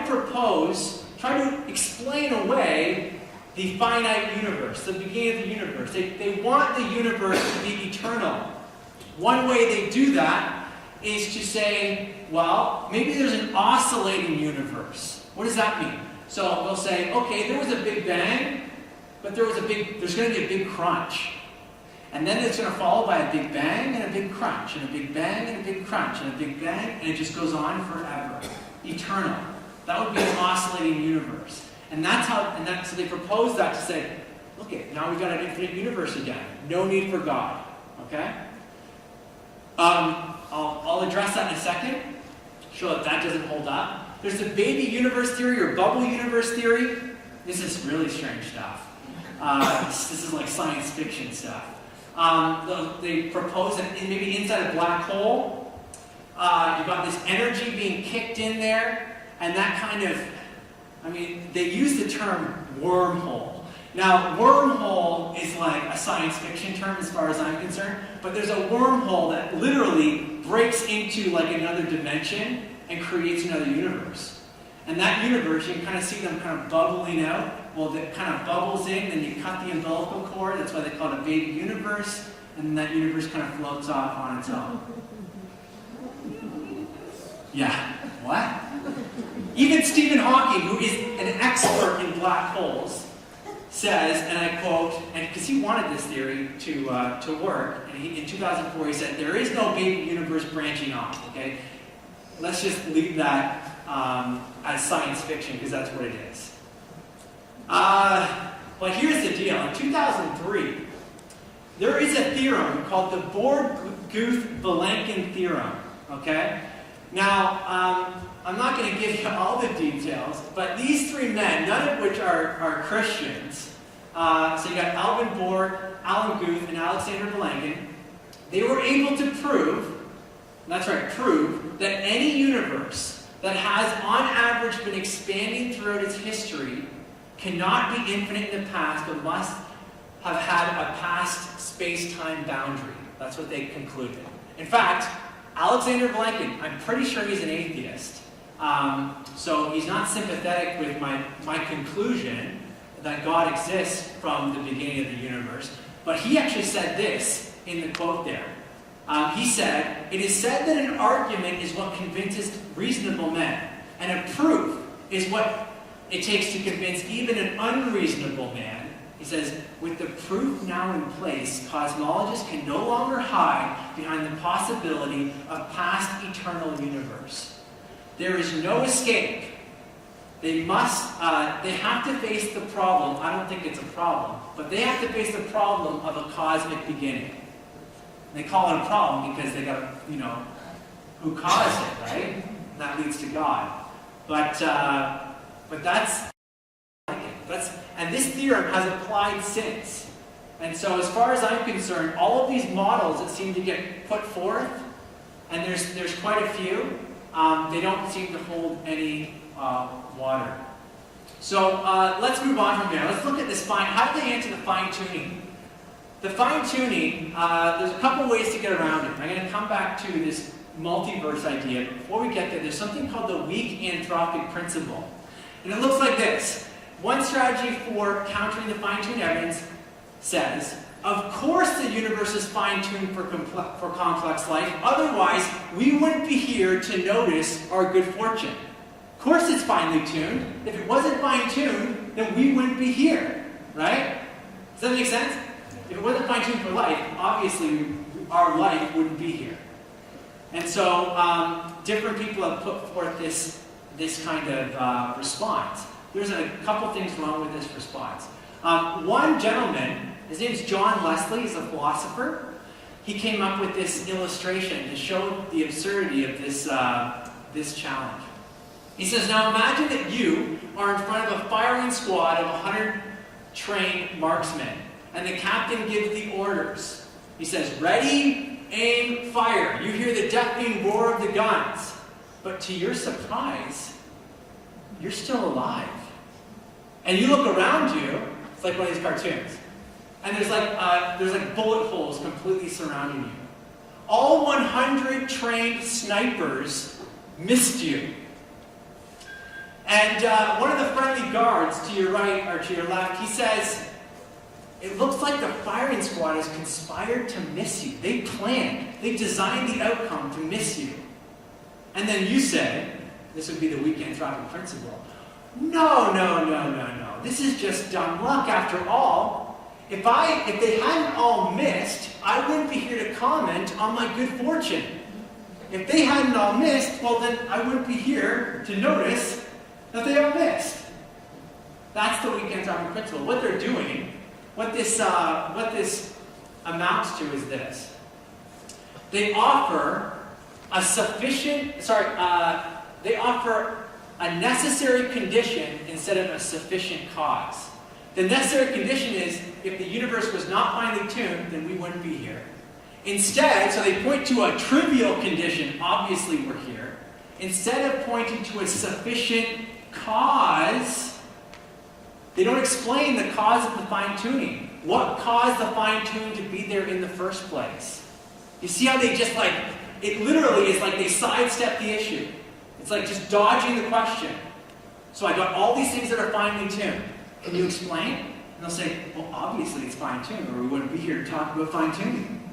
explain away the finite universe, the beginning of the universe. They want the universe to be eternal. One way they do that is to say, well, maybe there's an oscillating universe. What does that mean? So they'll say, okay, there was a big bang, but there's going to be a big crunch. And then it's going to follow by a big bang and a big crunch, and a big bang and a big crunch, and a big bang, and it just goes on forever. Eternal. That would be an oscillating universe. And so they propose that to say, look it, now we've got an infinite universe again. No need for God. Okay? I'll address that in a second. Show that doesn't hold up. There's the baby universe theory or bubble universe theory. This is really strange stuff. This is like science fiction stuff. They propose that maybe inside a black hole, you've got this energy being kicked in there, and that kind of, they use the term wormhole. Now, wormhole is like a science fiction term as far as I'm concerned, but there's a wormhole that literally breaks into like another dimension and creates another universe. And that universe, you can kind of see them kind of bubbling out. Well, that kind of bubbles in, then you cut the umbilical cord. That's why they call it a baby universe. And then that universe kind of floats off on its own. Yeah. What? Even Stephen Hawking, who is an expert in black holes, says, and I quote, and because he wanted this theory to work, and in 2004 he said, there is no baby universe branching off, okay? Let's just leave that as science fiction, because that's what it is. But here's the deal. In 2003, there is a theorem called the Born-Guth-Vilenkin theorem, okay? Now, I'm not going to give you all the details, but these three men, none of which are Christians, so you got Alvin Borg, Alan Guth, and Alexander Vilenkin, they were able to prove, that's right, prove that any universe that has on average been expanding throughout its history cannot be infinite in the past, but must have had a past space-time boundary. That's what they concluded. In fact, Alexander Vilenkin, I'm pretty sure he's an atheist. So he's not sympathetic with my conclusion that God exists from the beginning of the universe. But he actually said this in the quote there. He said, "It is said that an argument is what convinces reasonable men, and a proof is what it takes to convince even an unreasonable man." He says, "With the proof now in place, cosmologists can no longer hide behind the possibility of past eternal universe. There is no escape. They have to face the problem." I don't think it's a problem, but they have to face the problem of a cosmic beginning. They call it a problem because they got, who caused it, right? And that leads to God. But that's And this theorem has applied since. And so as far as I'm concerned, all of these models that seem to get put forth, and there's quite a few, they don't seem to hold any water. So let's move on from here. Let's look at this how do they answer the fine-tuning? The fine-tuning, there's a couple ways to get around it. I'm going to come back to this multiverse idea. But before we get there, there's something called the weak anthropic principle. And it looks like this. One strategy for countering the fine-tuned evidence says, of course the universe is fine-tuned for complex life, otherwise we wouldn't be here to notice our good fortune. Of course it's finely tuned. If it wasn't fine-tuned, then we wouldn't be here, right? Does that make sense? If it wasn't fine-tuned for life, obviously our life wouldn't be here. And so different people have put forth this kind of response. There's a couple things wrong with this response. One gentleman, his name is John Leslie, he's a philosopher. He came up with this illustration to show the absurdity of this challenge. He says, now imagine that you are in front of a firing squad of 100 trained marksmen, and the captain gives the orders. He says, ready, aim, fire. You hear the deafening roar of the guns. But to your surprise, you're still alive. And you look around you, it's like one of these cartoons, and there's like bullet holes completely surrounding you. All 100 trained snipers missed you. And one of the friendly guards to your right or to your left, he says, it looks like the firing squad has conspired to miss you. They planned, they designed the outcome to miss you. And then you say, this would be the weak anthropic principle, no. This is just dumb luck after all. If they hadn't all missed, I wouldn't be here to comment on my good fortune. If they hadn't all missed, well then I wouldn't be here to notice that they all missed. That's the weak anthropic principle. What they're doing, what this amounts to is this. They offer they offer a necessary condition instead of a sufficient cause. The necessary condition is, if the universe was not finely tuned, then we wouldn't be here. Instead, so they point to a trivial condition, obviously we're here. Instead of pointing to a sufficient cause, they don't explain the cause of the fine-tuning. What caused the fine-tuning to be there in the first place? You see how they just it literally is like they sidestep the issue. It's like just dodging the question. So I got all these things that are finely tuned. Can you explain? And they'll say, well, obviously it's fine-tuned, or we wouldn't be here to talk about fine-tuning.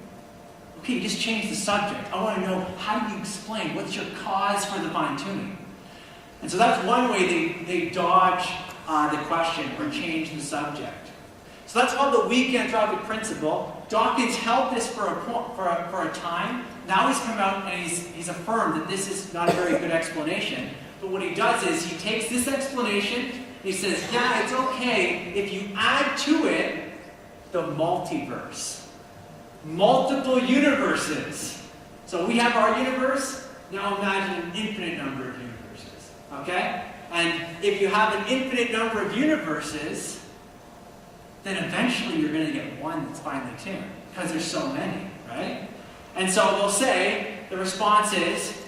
Okay, you just changed the subject. I want to know, how do you explain? What's your cause for the fine-tuning? And so that's one way they dodge the question or change the subject. So that's called the weak anthropic principle. Dawkins held this for a time. Now he's come out and he's affirmed that this is not a very good explanation. But what he does is he takes this explanation and he says, yeah, it's okay if you add to it the multiverse. Multiple universes. So we have our universe. Now imagine an infinite number of universes. Okay? And if you have an infinite number of universes, then eventually you're going to get one that's finely tuned, because there's so many, right? And so they'll say, the response is,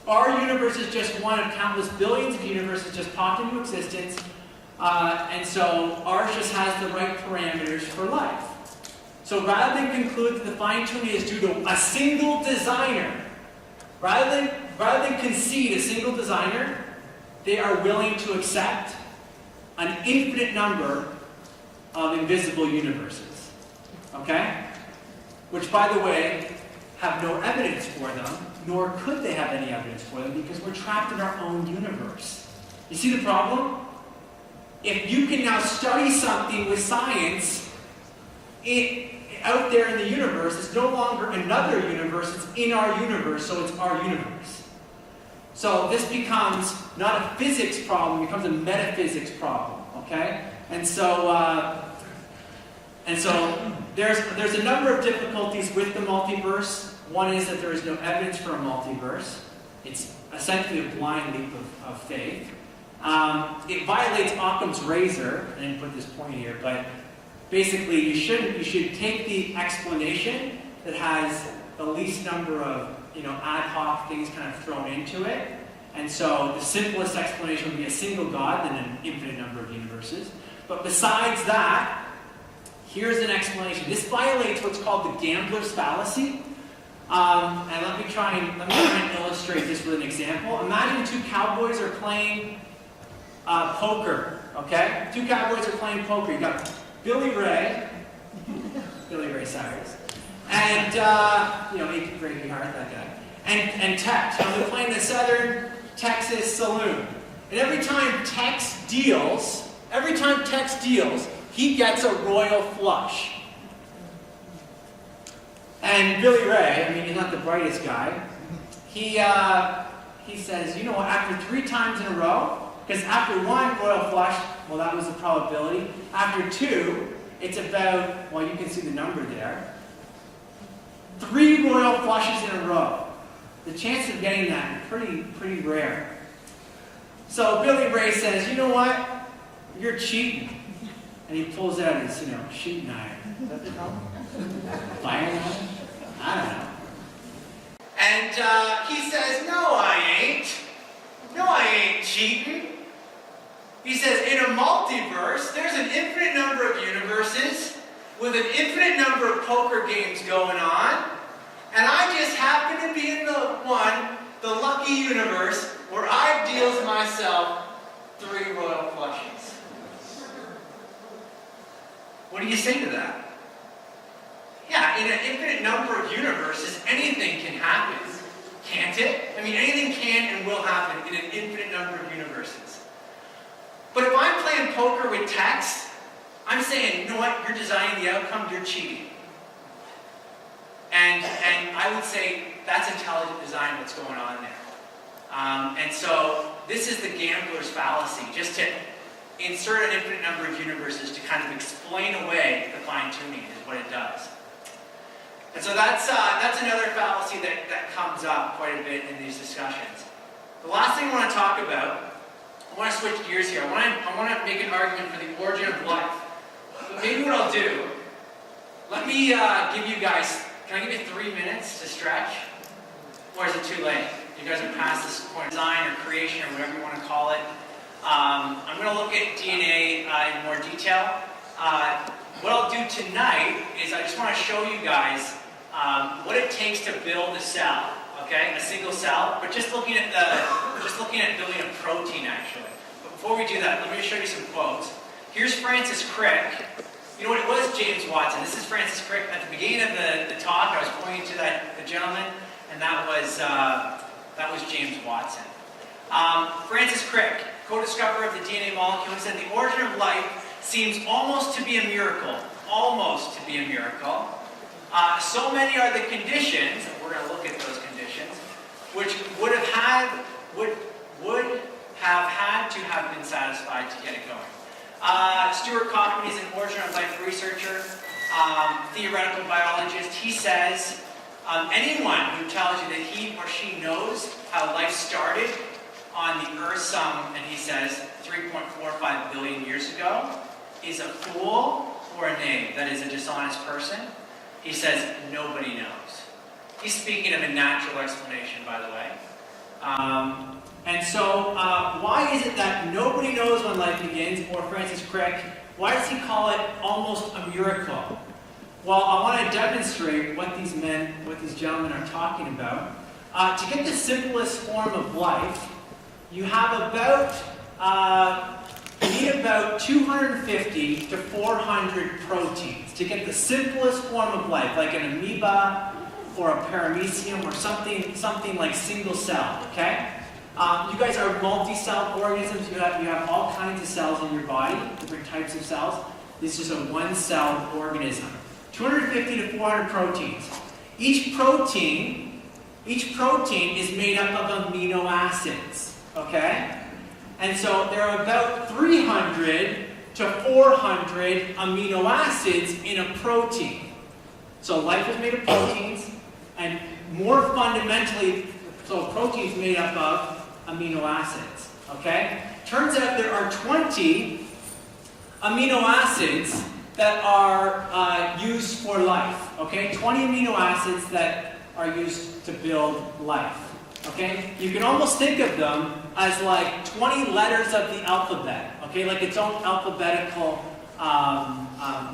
our universe is just one of countless billions of universes just popped into existence, and so ours just has the right parameters for life. So rather than conclude that the fine-tuning is due to a single designer, rather than concede a single designer, they are willing to accept an infinite number of invisible universes. Okay? Which, by the way, have no evidence for them, nor could they have any evidence for them, because we're trapped in our own universe. You see the problem? If you can now study something with science out there in the universe, it's no longer another universe, it's in our universe, so it's our universe. So this becomes not a physics problem, it becomes a metaphysics problem, okay? And so there's a number of difficulties with the multiverse. One is that there is no evidence for a multiverse. It's essentially a blind leap of faith. It violates Occam's razor. I didn't put this point here, but basically you should take the explanation that has the least number of ad hoc things kind of thrown into it. And so the simplest explanation would be a single God than an infinite number of universes. But besides that, here's an explanation. This violates what's called the gambler's fallacy. And let me try and illustrate this with an example. Imagine two cowboys are playing poker. Okay, two cowboys are playing poker. You got Billy Ray Cyrus, and Breaking Heart, that guy, and Tex. They're playing the Southern Texas Saloon, and every time Tex deals, he gets a royal flush. And Billy Ray, he's not the brightest guy. He says, after 3 times in a row, because after 1 royal flush, well, that was the probability. After 2, it's about, well, you can see the number there, 3 royal flushes in a row. The chance of getting that is pretty rare. So Billy Ray says, you know what? You're cheating. And he pulls out his, shooting iron. Is that what they call it? Fire iron? I don't know. And he says, no, I ain't. No, I ain't cheating. He says, in a multiverse, there's an infinite number of universes with an infinite number of poker games going on, and I just happen to be in the lucky universe where I deals myself 3 royal flushes. What do you say to that? Yeah, in an infinite number of universes, anything can happen, can't it? Anything can and will happen in an infinite number of universes. But if I'm playing poker with Tex, I'm saying, you know what, you're designing the outcome, you're cheating. And I would say that's intelligent design, what's going on there. And so this is the gambler's fallacy, just to insert an infinite number of universes to kind of explain away the fine-tuning is what it does. And so that's another fallacy that comes up quite a bit in these discussions. The last thing I want to talk about, I want to switch gears here. I want to make an argument for the origin of life. But maybe what I'll do, let me give you guys, can I give you 3 minutes to stretch? Or is it too late? You guys are past this point, design or creation or whatever you want to call it. I'm going to look at DNA in more detail. What I'll do tonight is I just want to show you guys what it takes to build a cell, okay, a single cell. But just looking at building a protein actually. But before we do that, let me show you some quotes. Here's Francis Crick. You know what, it was James Watson. This is Francis Crick. At the beginning of the talk, I was pointing to the gentleman, and that was James Watson. Francis Crick, co-discoverer of the DNA molecule, said the origin of life seems almost to be a miracle. Almost to be a miracle. So many are the conditions, and we're going to look at those conditions, which would have had to have been satisfied to get it going. Stuart Kaufman is an origin of life researcher, theoretical biologist. He says, anyone who tells you that he or she knows how life started on the Earth and he says 3.45 billion years ago, is a fool or a knave, that is a dishonest person. He says nobody knows. He's speaking of a natural explanation, by the way. And so, why is it that nobody knows when life begins, or Francis Crick, why does he call it almost a miracle? Well, I want to demonstrate what these gentlemen are talking about. To get the simplest form of life, you have you need about 250 to 400 proteins to get the simplest form of life, like an amoeba or a paramecium or something like single cell, okay? You guys are multi-celled organisms. You have all kinds of cells in your body, different types of cells. This is a one-celled organism. 250 to 400 proteins. Each protein is made up of amino acids, okay? And so there are about 300 to 400 amino acids in a protein. So life is made of proteins, and more fundamentally, so proteins made up of amino acids, okay? Turns out there are 20 amino acids that are used for life. Okay, 20 amino acids that are used to build life. Okay, you can almost think of them as like 20 letters of the alphabet. Okay, like its own alphabetical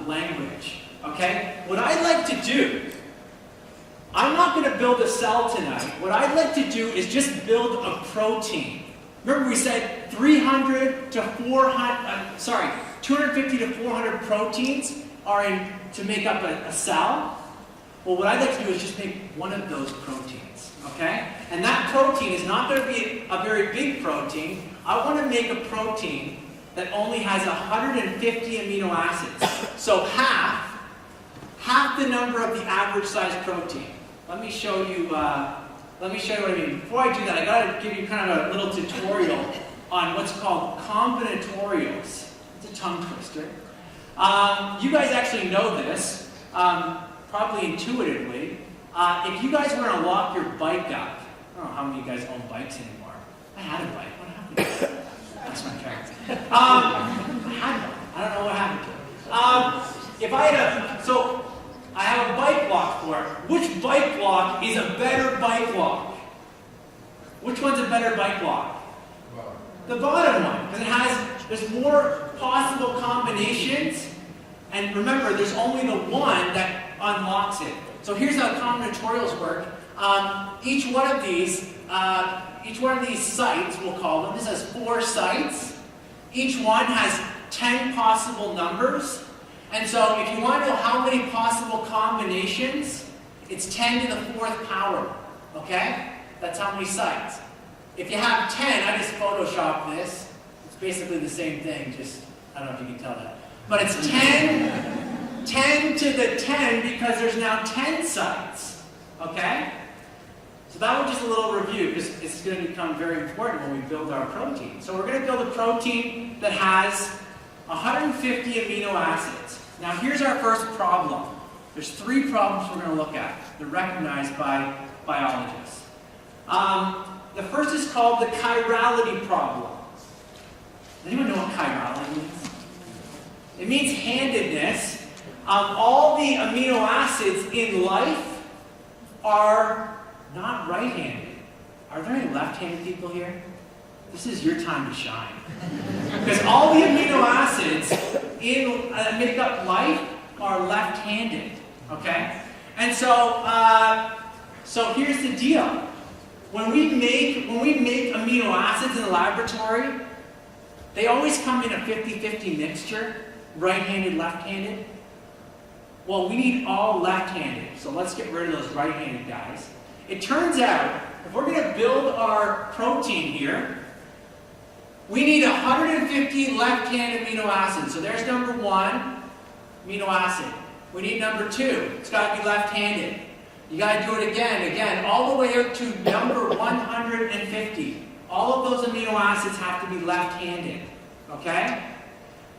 language. Okay, what I'd like to do, I'm not going to build a cell tonight. What I'd like to do is just build a protein. Remember we said 250 to 400 proteins are to make up a cell. Well, what I'd like to do is just make one of those proteins, okay? And that protein is not going to be a very big protein. I want to make a protein that only has 150 amino acids. So half the number of the average size protein. Let me show you what I mean. Before I do that, I got to give you kind of a little tutorial on what's called combinatorials. It's a tongue twister. You guys actually know this, probably intuitively. If you guys were going to lock your bike up, I don't know how many of you guys own bikes anymore. I had a bike. What happened to it? That's my character. I had one. I don't know what happened to it. If I had so I have a bike lock for it. Which bike lock is a better bike lock? Which one's a better bike lock? The bottom one, because there's more possible combinations, and remember, there's only the one that unlocks it. So here's how combinatorials work. Each one of these sites, we'll call them, this has 4 sites. Each one has 10 possible numbers. And so if you want to know how many possible combinations, it's 10 to the 4th power. Okay? That's how many sites. If you have 10, I just photoshopped this. It's basically the same thing, just, I don't know if you can tell that. But it's 10 to the 10 because there's now 10 sites. Okay? So that was just a little review because it's going to become very important when we build our protein. So we're going to build a protein that has 150 amino acids. Now here's our first problem. There's 3 problems we're going to look at. They're recognized by biologists. The first is called the chirality problem. Does anyone know what chirality means? It means handedness. All the amino acids in life are not right-handed. Are there any left-handed people here? This is your time to shine. Because all the amino acids that make up life are left-handed. Okay? And so here's the deal. When we make amino acids in the laboratory, they always come in a 50-50 mixture, right-handed, left-handed. Well, we need all left-handed, so let's get rid of those right-handed guys. It turns out, if we're going to build our protein here, we need 150 left-handed amino acids. So there's number 1 amino acid. We need number 2. It's got to be left-handed. You got to do it again, all the way up to number 150. All of those amino acids have to be left-handed. Okay?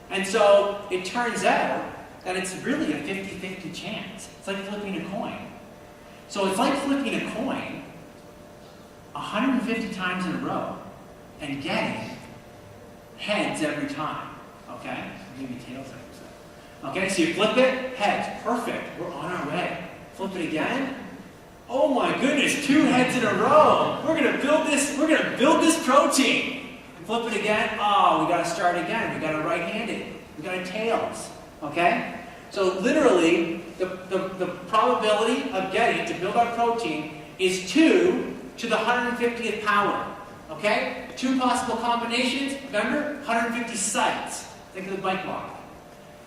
And so it turns out that it's really a 50-50 chance. It's like flipping a coin. So it's like flipping a coin 150 times in a row and getting heads every time. Okay? Maybe tails every time. Okay, so you flip it, heads. Perfect. We're on our way. Flip it again. Oh my goodness, 2 heads in a row. We're gonna build this protein. Flip it again. Oh, we gotta start again. We gotta right-handed. We gotta tails. Okay? So literally, the probability of getting to build our protein is 2 to the 150th power. Okay? 2 possible combinations. Remember? 150 sites. Think of the bike lock.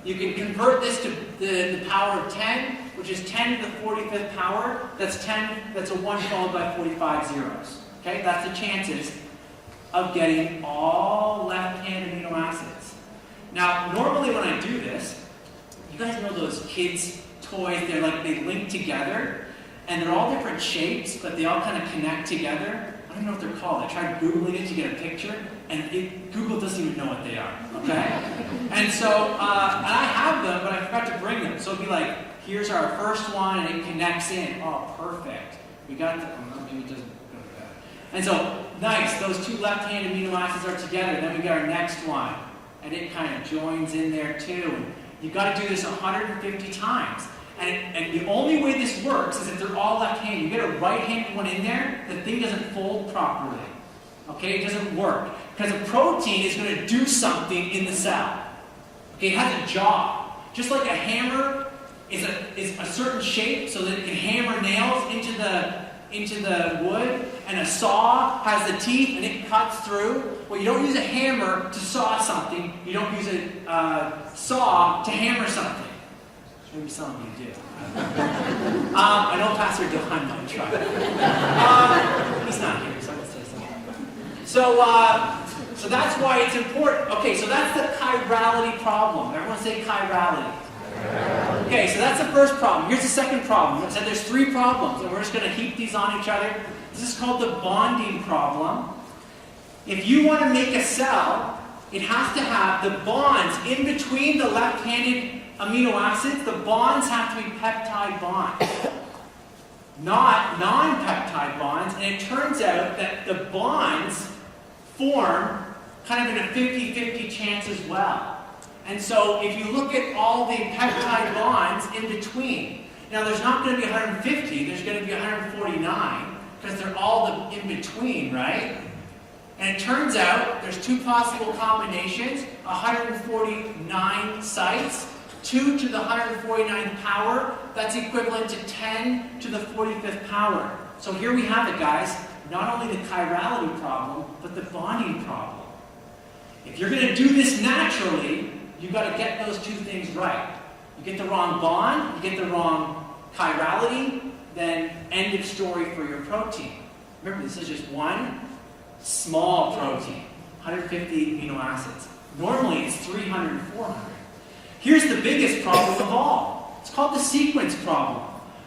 You can convert this to the power of 10, which is 10 to the 45th power. That's 10, that's a 1 followed by 45 zeros. Okay? That's the chances of getting all left-handed amino acids. Now, normally when I do this, you guys know those kids' toys, they link together, and they're all different shapes, but they all kind of connect together. I don't know what they're called. I tried Googling it to get a picture, and Google doesn't even know what they are, okay? And so, and I have them, but I forgot to bring them. So it'd be like, here's our first one, and it connects in. Oh, perfect. We got the, maybe it doesn't go to that. And so, nice, those two left-hand amino acids are together. Then we get our next one. And it kind of joins in there too. You've got to do this 150 times. And the only way this works is if they're all left-handed. You get a right-handed one in there, the thing doesn't fold properly. Okay, it doesn't work. Because a protein is going to do something in the cell. Okay, it has a job. Just like a hammer is a certain shape so that it can hammer nails into the wood, and a saw has the teeth and it cuts through. Well, you don't use a hammer to saw something. You don't use a saw to hammer something. Maybe some of you do. I know Pastor Don might try. He's not here, so I'm going to say something. So that's why it's important. Okay, so that's the chirality problem. Everyone say chirality. Okay, so that's the first problem. Here's the second problem. I said there's three problems, and we're just going to heap these on each other. This is called the bonding problem. If you want to make a cell, it has to have the bonds in between the left-handed amino acids. The bonds have to be peptide bonds, not non-peptide bonds. And it turns out that the bonds form kind of in a 50-50 chance as well. And so if you look at all the peptide bonds in between, now there's not going to be 150, there's going to be 149, because they're all in between, right? And it turns out there's two possible combinations, 149 sites, 2 to the 149th power, that's equivalent to 10 to the 45th power. So here we have it, guys. Not only the chirality problem, but the bonding problem. If you're going to do this naturally, you've got to get those two things right. You get the wrong bond, you get the wrong chirality, then end of story for your protein. Remember, this is just one small protein, 150 amino acids. Normally, it's 300 and 400. Here's the biggest problem of all. It's called the sequence problem.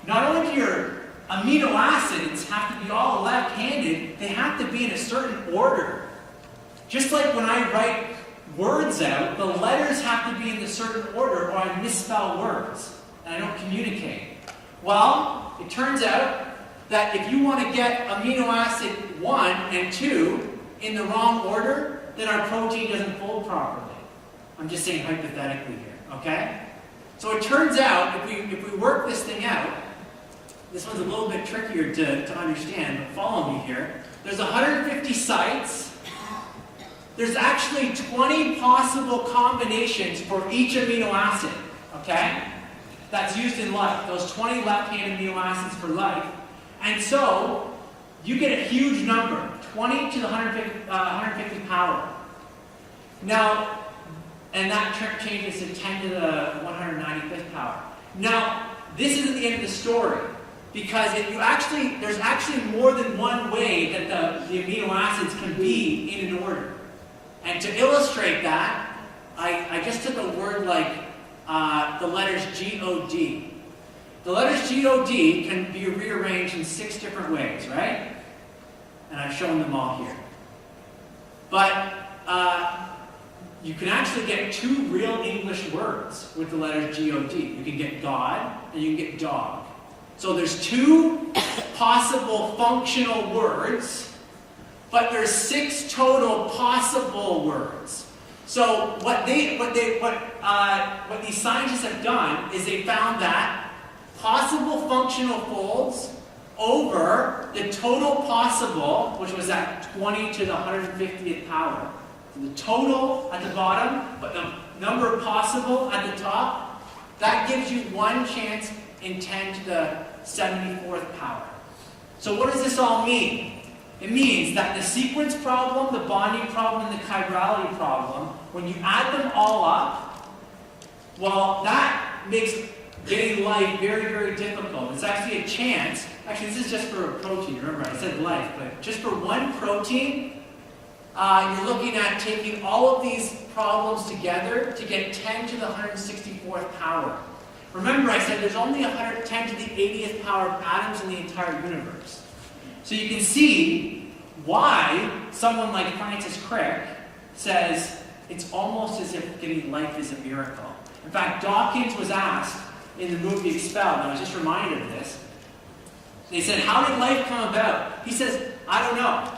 Not only do your amino acids have to be all left-handed, they have to be in a certain order. Just like when I write words out, the letters have to be in a certain order or I misspell words and I don't communicate. Well, it turns out that if you want to get amino acid 1 and 2 in the wrong order, then our protein doesn't fold properly. I'm just saying hypothetically here, okay? So it turns out, if we work this thing out, this one's a little bit trickier to understand, but follow me here. There's 150 sites. There's actually 20 possible combinations for each amino acid, okay? That's used in life, those 20 left-hand amino acids for life. And so, you get a huge number, 20 to the 150 power. Now, and that changes to 10 to the 195th power. Now, this isn't the end of the story. Because there's actually more than one way that the amino acids can be in an order. And to illustrate that, I just took a word like the letters G-O-D. The letters G-O-D can be rearranged in 6 different ways, right? And I've shown them all here. But you can actually get 2 real English words with the letters G-O-D. You can get God and you can get dog. So there's 2 possible functional words, but there's 6 total possible words. So what these scientists have done is they found that possible functional folds over the total possible, which was at 20 to the 150th power. So the total at the bottom, but the number possible at the top, that gives you 1 chance in 10 to the 74th power. So what does this all mean? It means that the sequence problem, the bonding problem, and the chirality problem, when you add them all up, well, that makes getting life very, very difficult. It's actually a chance. Actually, this is just for a protein. Remember, I said life, but just for one protein, you're looking at taking all of these problems together to get 10 to the 164th power. Remember, I said there's only 110 to the 80th power of atoms in the entire universe. So you can see why someone like Francis Crick says it's almost as if getting life is a miracle. In fact, Dawkins was asked in the movie Expelled, and I was just reminded of this. They said, how did life come about? He says, I don't know.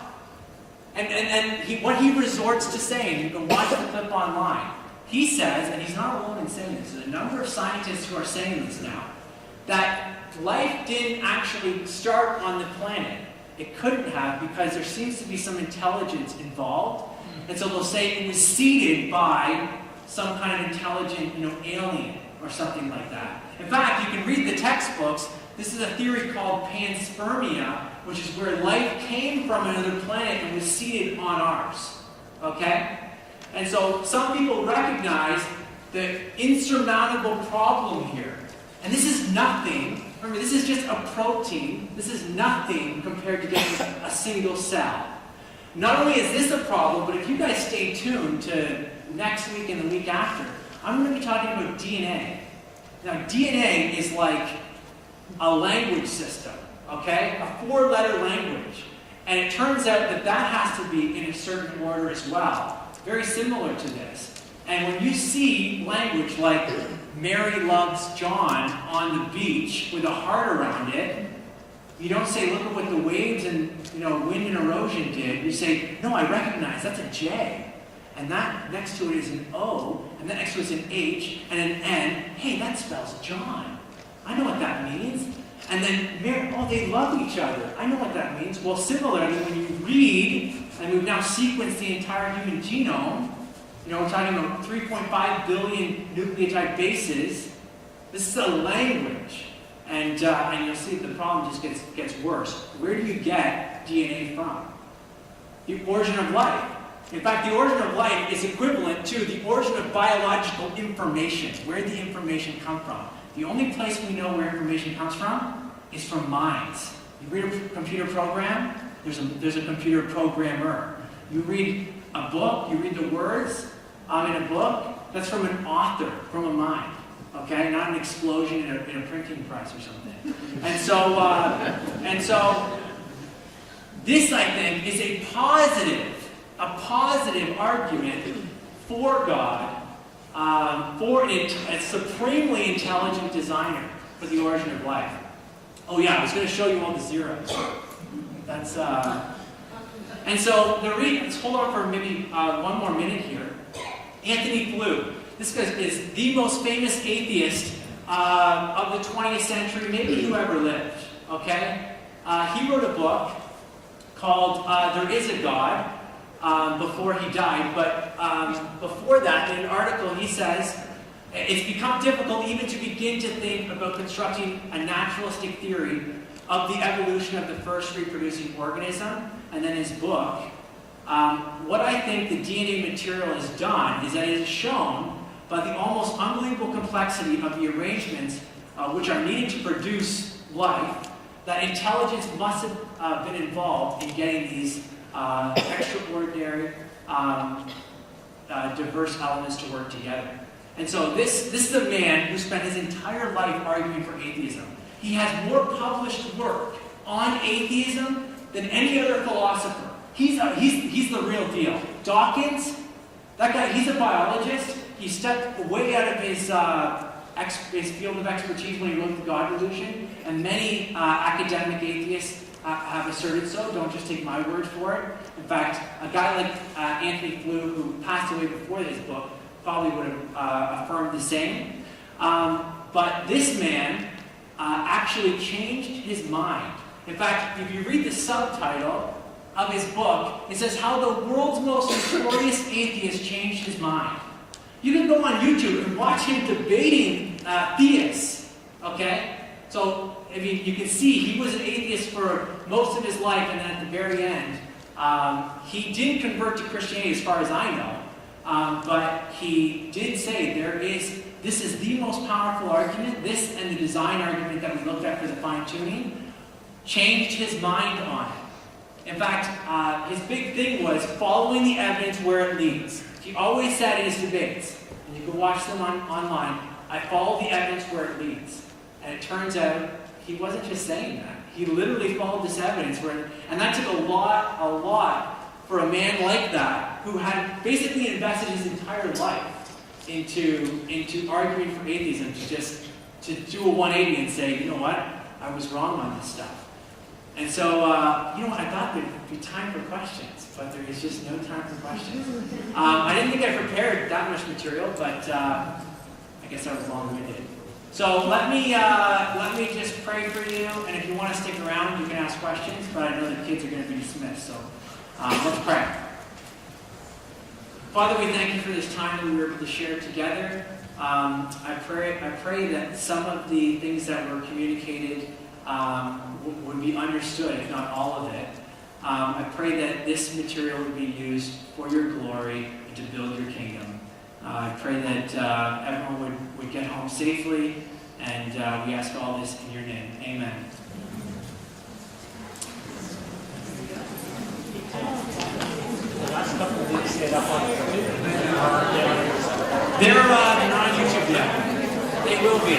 And what he resorts to saying, you can watch the clip online, he says, and he's not alone in saying this, there's a number of scientists who are saying this now, that life didn't actually start on the planet. It couldn't have, because there seems to be some intelligence involved. And so they'll say it was seeded by some kind of intelligent, alien or something like that. In fact, you can read the textbooks. This is a theory called panspermia, which is where life came from another planet and was seeded on ours. Okay? And so some people recognize the insurmountable problem here. And this is nothing. Remember, this is just a protein. This is nothing compared to getting a single cell. Not only is this a problem, but if you guys stay tuned to next week and the week after, I'm going to be talking about DNA. Now, DNA is like a language system, okay? A 4-letter language. And it turns out that that has to be in a certain order as well. Very similar to this. And when you see language like Mary loves John on the beach with a heart around it, you don't say, look at what the waves and wind and erosion did. You say, no, I recognize that's a J. And that next to it is an O, and that next to it is an H, and an N. Hey, that spells John. I know what that means. And then, Mary, oh, they love each other. I know what that means. Well, similarly, when you read, and we've now sequenced the entire human genome, we're talking about 3.5 billion nucleotide bases. This is a language. And you'll see the problem just gets worse. Where do you get DNA from? The origin of life. In fact, the origin of life is equivalent to the origin of biological information. Where did the information come from? The only place we know where information comes from is from minds. You read a computer program, there's a computer programmer. You read a book, you read the words in a book, that's from an author, from a mind. Okay, not an explosion in a printing press or something. And so this, I think, is a positive argument for God, for a supremely intelligent designer for the origin of life. Oh yeah, I was going to show you all the zeros. That's and so let's hold on for maybe one more minute here. Anthony Flew. This guy is the most famous atheist of the 20th century, maybe who ever lived, okay? He wrote a book called There Is a God before he died, but before that, in an article, he says, it's become difficult even to begin to think about constructing a naturalistic theory of the evolution of the first reproducing organism. And then his book, what I think the DNA material has done is that it has shown by the almost unbelievable complexity of the arrangements which are needed to produce life, that intelligence must have been involved in getting these extraordinary, diverse elements to work together. And so this is a man who spent his entire life arguing for atheism. He has more published work on atheism than any other philosopher. He's the real deal. Dawkins, that guy, he's a biologist. He stepped way out of his field of expertise when he wrote The God Delusion, and many academic atheists have asserted so. Don't just take my word for it. In fact, a guy like Anthony Flew, who passed away before this book, probably would have affirmed the same. But this man actually changed his mind. In fact, if you read the subtitle of his book, it says how the world's most notorious atheist changed his mind. You can go on YouTube and watch him debating theists, okay? So, I mean, you can see he was an atheist for most of his life, and then at the very end, he didn't convert to Christianity as far as I know, but he did say this is the most powerful argument, this and the design argument that we looked at for the fine-tuning, changed his mind on it. In fact, his big thing was following the evidence where it leads. He always said in his debates, and you can watch them online, I follow the evidence where it leads. And it turns out he wasn't just saying that. He literally followed this evidence, and that took a lot for a man like that, who had basically invested his entire life into arguing for atheism, to do a 180 and say, you know what, I was wrong on this stuff. And so, you know what, I thought there'd be time for questions, but there is just no time for questions. I didn't think I prepared that much material, but I guess I was long-winded. So let me just pray for you, and if you want to stick around, you can ask questions, but I know the kids are going to be dismissed, so let's pray. Father, we thank you for this time that we were able to share together. I pray that some of the things that were communicated would be understood, if not all of it. I pray that this material would be used for your glory and to build your kingdom. I pray that everyone would get home safely, and we ask all this in your name. Amen. The last couple of weeks, they're not on YouTube yet. They will be.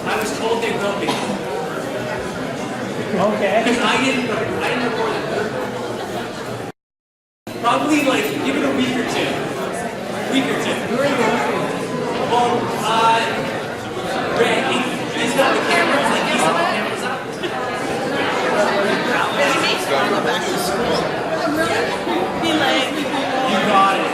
I was told they will be. Okay. Because I didn't record it. Probably give it a week or two. Where are you watching? Well, Ray, he's got the cameras. He's got the cameras up. You got it.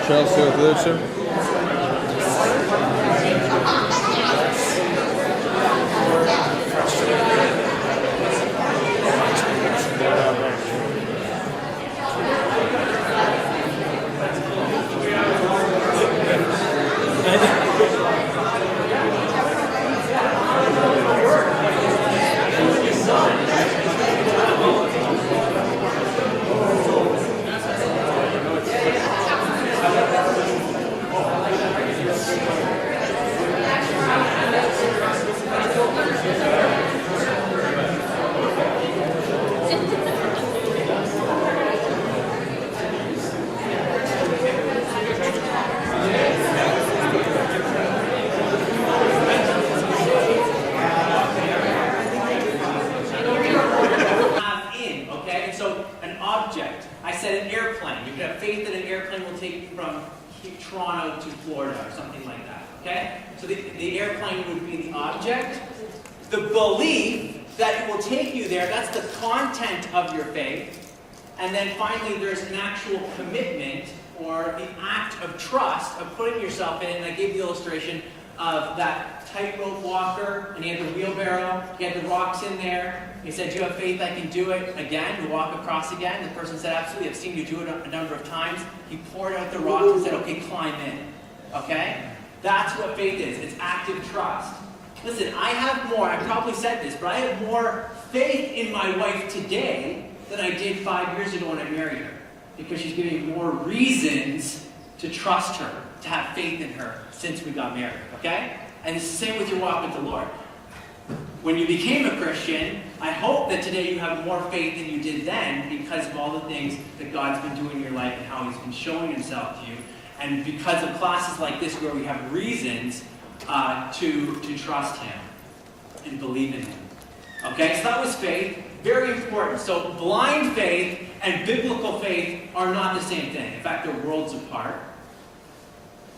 Chelsea with Lucia. Toronto to Florida or something like that, okay? So the airplane would be the object. The belief that it will take you there, that's the content of your faith. And then finally, there's an actual commitment or the act of trust of putting yourself in it. And I gave the illustration of that tightrope walker, and he had the wheelbarrow, he had the rocks in there. He said, "Do you have faith I can do it again, to walk across again?" The person said, "Absolutely, I've seen you do it a number of times." He poured out the rocks and said, "Okay, climb in." Okay? That's what faith is. It's active trust. Listen, I have more, I probably said this, but I have more faith in my wife today than I did 5 years ago when I married her. Because she's giving me more reasons to trust her, to have faith in her since we got married. Okay? And it's the same with your walk with the Lord. When you became a Christian, I hope that today you have more faith than you did then because of all the things that God's been doing in your life and how He's been showing Himself to you. And because of classes like this where we have reasons to trust Him and believe in Him. Okay, so that was faith. Very important. So blind faith and biblical faith are not the same thing. In fact, they're worlds apart.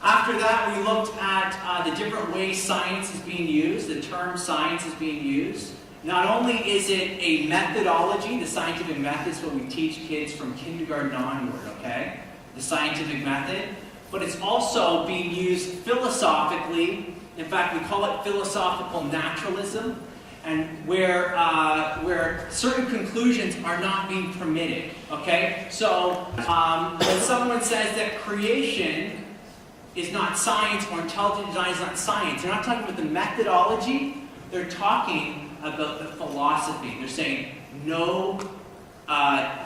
After that, we looked at the different ways science is being used. The term science is being used. Not only is it a methodology, the scientific method is what we teach kids from kindergarten onward, okay? The scientific method. But it's also being used philosophically. In fact, we call it philosophical naturalism. and where certain conclusions are not being permitted. Okay? So when someone says that creation is not science or intelligent design is not science, they're not talking about the methodology, they're talking about the philosophy. They're saying no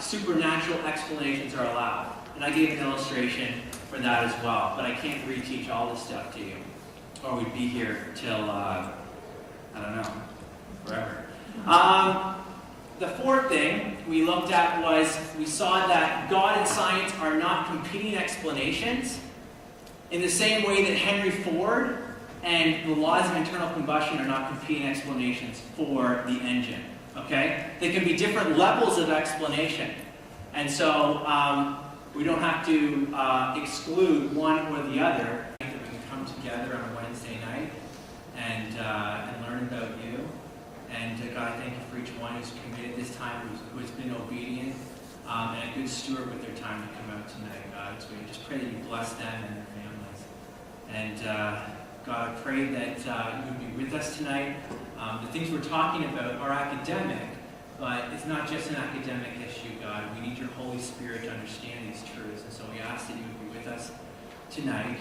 supernatural explanations are allowed. And I gave an illustration for that as well, but I can't reteach all this stuff to you, or we'd be here till, I don't know, forever. The fourth thing we looked at was, we saw that God and science are not competing explanations, in the same way that Henry Ford and the laws of internal combustion are not competing explanations for the engine. Okay? They can be different levels of explanation. And so we don't have to exclude one or the other. That we can come together on a Wednesday night and learn about you. And God, thank you for each one who's committed this time, who's been obedient and a good steward with their time to come out tonight, God. So we just pray that you bless them and their families. And God, I pray that you would be with us tonight. The things we're talking about are academic, but it's not just an academic issue, God. We need your Holy Spirit to understand these truths. And so we ask that you would be with us tonight.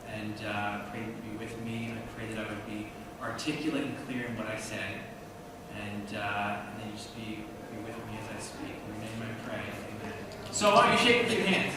And pray that you would be with me. And I pray that I would be articulate and clear in what I say. And then you just be with me as I speak. In your name I pray. Amen. So why don't you shake with your hands?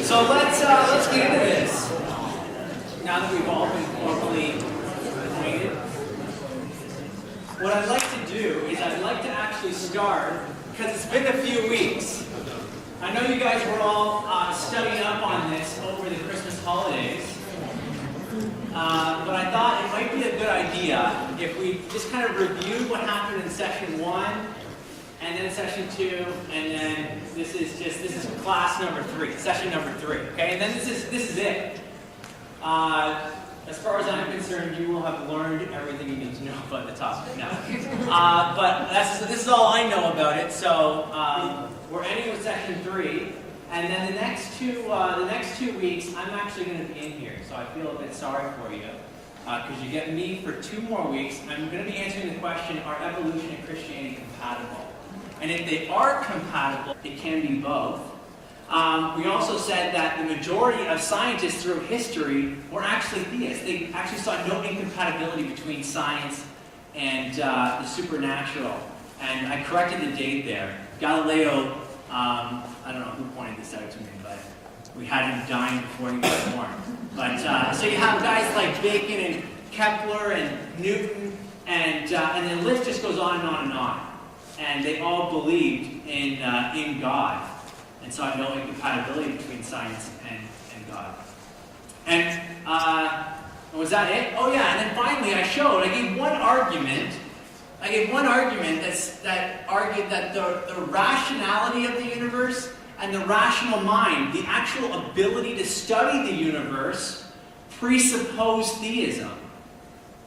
So let's get into this. Now that we've all been formally acquainted, what I'd like to do is I'd like to actually start, because it's been a few weeks. I know you guys were all studying up on this over the Christmas holidays, but I thought it might be a good idea if we just kind of reviewed what happened in session 1, and then session 2, and then this is class number 3, session number 3, okay? And then this is it. As far as I'm concerned, you will have learned everything you need to know about the topic now. But this is all I know about it. So we're ending with session 3, and then the next 2 weeks, I'm actually going to be in here. So I feel a bit sorry for you, because you get me for 2 more weeks. I'm going to be answering the question: are evolution and Christianity compatible? And if they are compatible, it can be both. We also said that the majority of scientists throughout history were actually theists. They actually saw no incompatibility between science and the supernatural. And I corrected the date there. Galileo, I don't know who pointed this out to me, but we had him dying before he was born. But so you have guys like Bacon and Kepler and Newton, and the list just goes on and on and on. And they all believed in God, and saw no incompatibility between science and God. And was that it? Oh yeah, and then finally I gave one argument that argued that the rationality of the universe and the rational mind, the actual ability to study the universe, presuppose theism.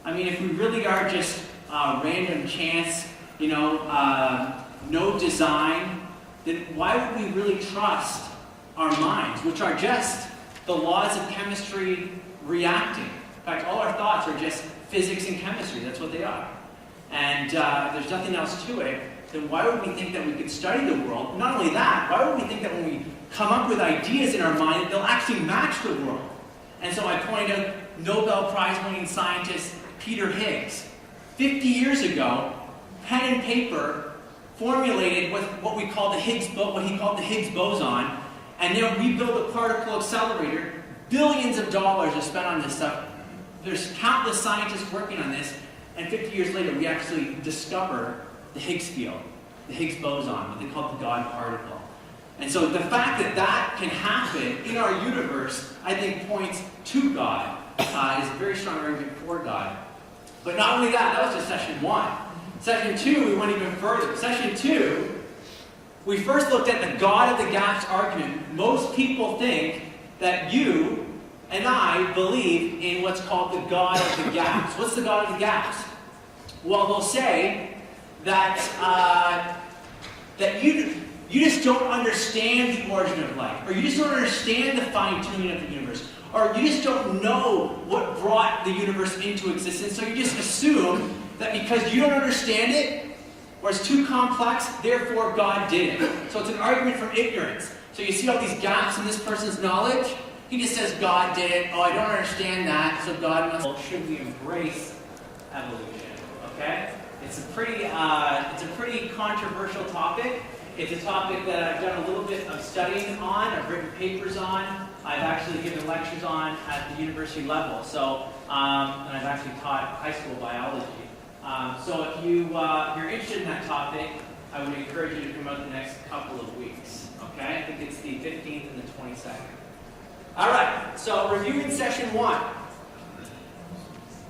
I mean, if we really are just random chance, no design, then why would we really trust our minds, which are just the laws of chemistry reacting? In fact, all our thoughts are just physics and chemistry. That's what they are. And if there's nothing else to it, then why would we think that we could study the world? Not only that, why would we think that when we come up with ideas in our mind, they'll actually match the world? And so I pointed out Nobel Prize-winning scientist Peter Higgs. 50 years ago, pen and paper formulated with what he called the Higgs boson, and then we built a particle accelerator. Billions of dollars are spent on this stuff. There's countless scientists working on this, and 50 years later, we actually discover the Higgs field, the Higgs boson, what they call the God particle. And so the fact that that can happen in our universe, I think, points to God. Is a very strong argument for God. But not only that was just session 1. Session 2, we went even further. Session 2, we first looked at the God of the gaps argument. Most people think that you and I believe in what's called the God of the gaps. What's the God of the gaps? Well, they'll say that that you just don't understand the origin of life, or you just don't understand the fine-tuning of the universe, or you just don't know what brought the universe into existence, so you just assume that because you don't understand it, or it's too complex, therefore God did it. So it's an argument from ignorance. So you see all these gaps in this person's knowledge? He just says God did it. Oh, I don't understand that, so God must. Well, should we embrace evolution? Okay? It's a pretty controversial topic. It's a topic that I've done a little bit of studying on. I've written papers on. I've actually given lectures on at the university level. So, and I've actually taught high school biology. So if you're interested in that topic, I would encourage you to come out the next couple of weeks. Okay? I think it's the 15th and the 22nd. All right. So reviewing session 1.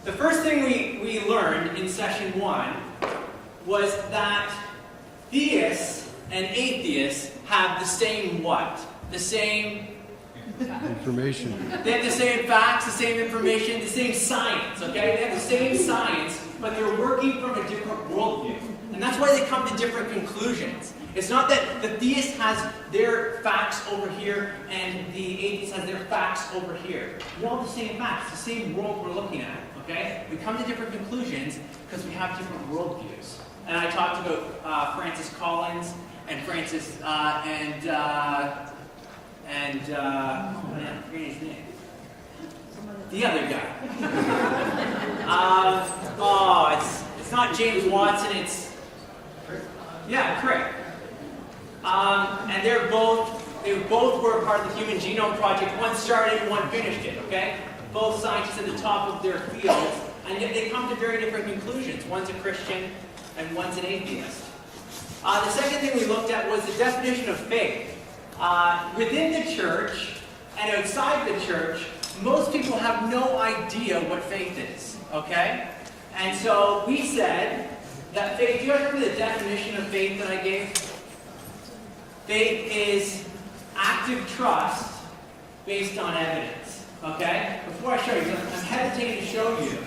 The first thing we learned in session 1 was that theists and atheists have the same what? The same information. They have the same facts, the same information, the same science, okay? They have the same science, but they're working from a different worldview. And that's why they come to different conclusions. It's not that the theist has their facts over here and the atheist has their facts over here. We all have the same facts, the same world we're looking at, okay? We come to different conclusions because we have different worldviews. And I talked about Francis Collins and Francis, I forget his name. The other guy. It's not James Watson, it's... Yeah, Crick. And they both were a part of the Human Genome Project. One started and one finished it, okay? Both scientists at the top of their fields, and yet they come to very different conclusions. One's a Christian and one's an atheist. The second thing we looked at was the definition of faith. Within the church and outside the church, most people have no idea what faith is, okay? And so we said that faith, do you remember the definition of faith that I gave? Faith is active trust based on evidence, okay? Before I show you, I'm hesitating to show you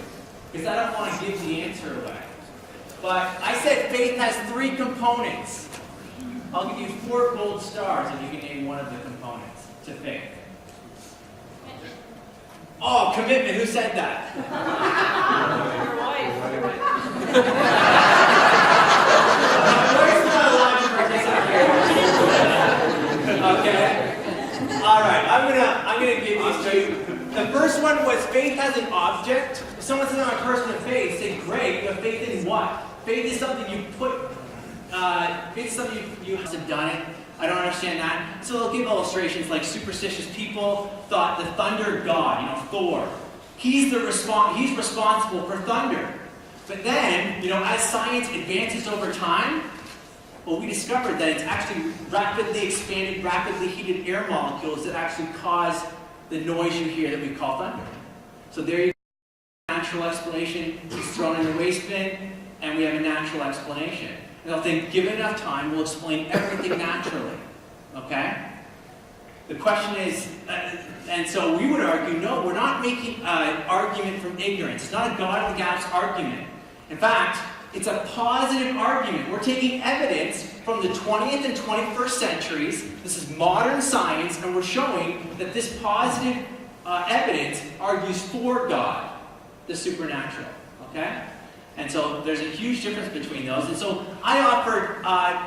because I don't want to give the answer away. But I said faith has 3 components. I'll give you 4 gold stars if you can name one of the components to faith. Oh, commitment. Who said that? Your wife. Where's not allowed to participate? Okay. All right. I'm gonna give these to you. The first one was faith has an object. If someone says I'm a person of faith, say great. You have faith in what? Faith is something you put. Faith is something you have done it. I don't understand that. So they'll give illustrations like superstitious people thought the thunder god, Thor. He's responsible for thunder. But then, as science advances over time, well, we discovered that it's actually rapidly expanded, rapidly heated air molecules that actually cause the noise you hear that we call thunder. So there you go. Natural explanation is thrown in the waste bin, and we have a natural explanation. And they'll think, given enough time, we'll explain everything naturally. Okay? The question is, and so we would argue, no, we're not making an argument from ignorance. It's not a God of the gaps argument. In fact, it's a positive argument. We're taking evidence from the 20th and 21st centuries. This is modern science, and we're showing that this positive evidence argues for God, the supernatural. Okay? And so there's a huge difference between those. And so I offered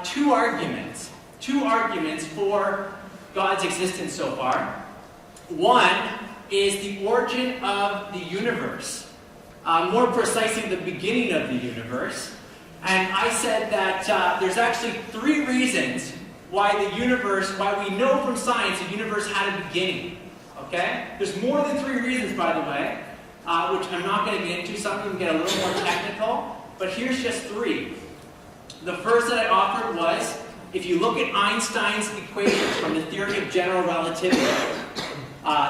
2 arguments for God's existence so far. One is the origin of the universe. More precisely, the beginning of the universe. And I said that there's actually 3 reasons why we know from science the universe had a beginning. Okay? There's more than 3 reasons, by the way, which I'm not going to get into. Some of them get a little more technical, but here's just 3. The first that I offered was, if you look at Einstein's equations from the theory of general relativity,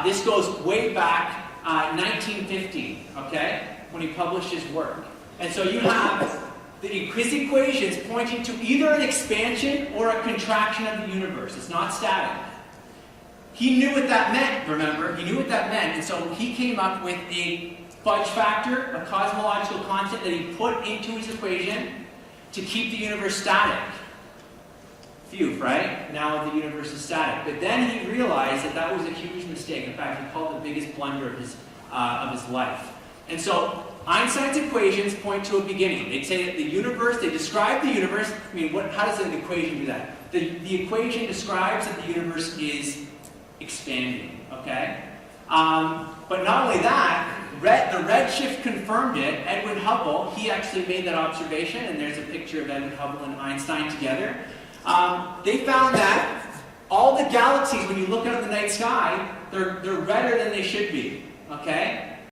this goes way back 1950, okay, when he published his work. And so you have his equations pointing to either an expansion or a contraction of the universe. It's not static. He knew what that meant, remember? He knew what that meant, and so he came up with a fudge factor, a cosmological constant that he put into his equation to keep the universe static. Phew, right? Now the universe is static. But then he realized that that was a huge mistake. In fact, he called it the biggest blunder of his life. And so Einstein's equations point to a beginning. They say that the universe, they describe the universe. I mean, how does an equation do that? The equation describes that the universe is expanding, okay? But not only that, the redshift confirmed it. Edwin Hubble, he actually made that observation, and there's a picture of Edwin Hubble and Einstein together. They found that all the galaxies, when you look out at the night sky, they're redder than they should be, okay?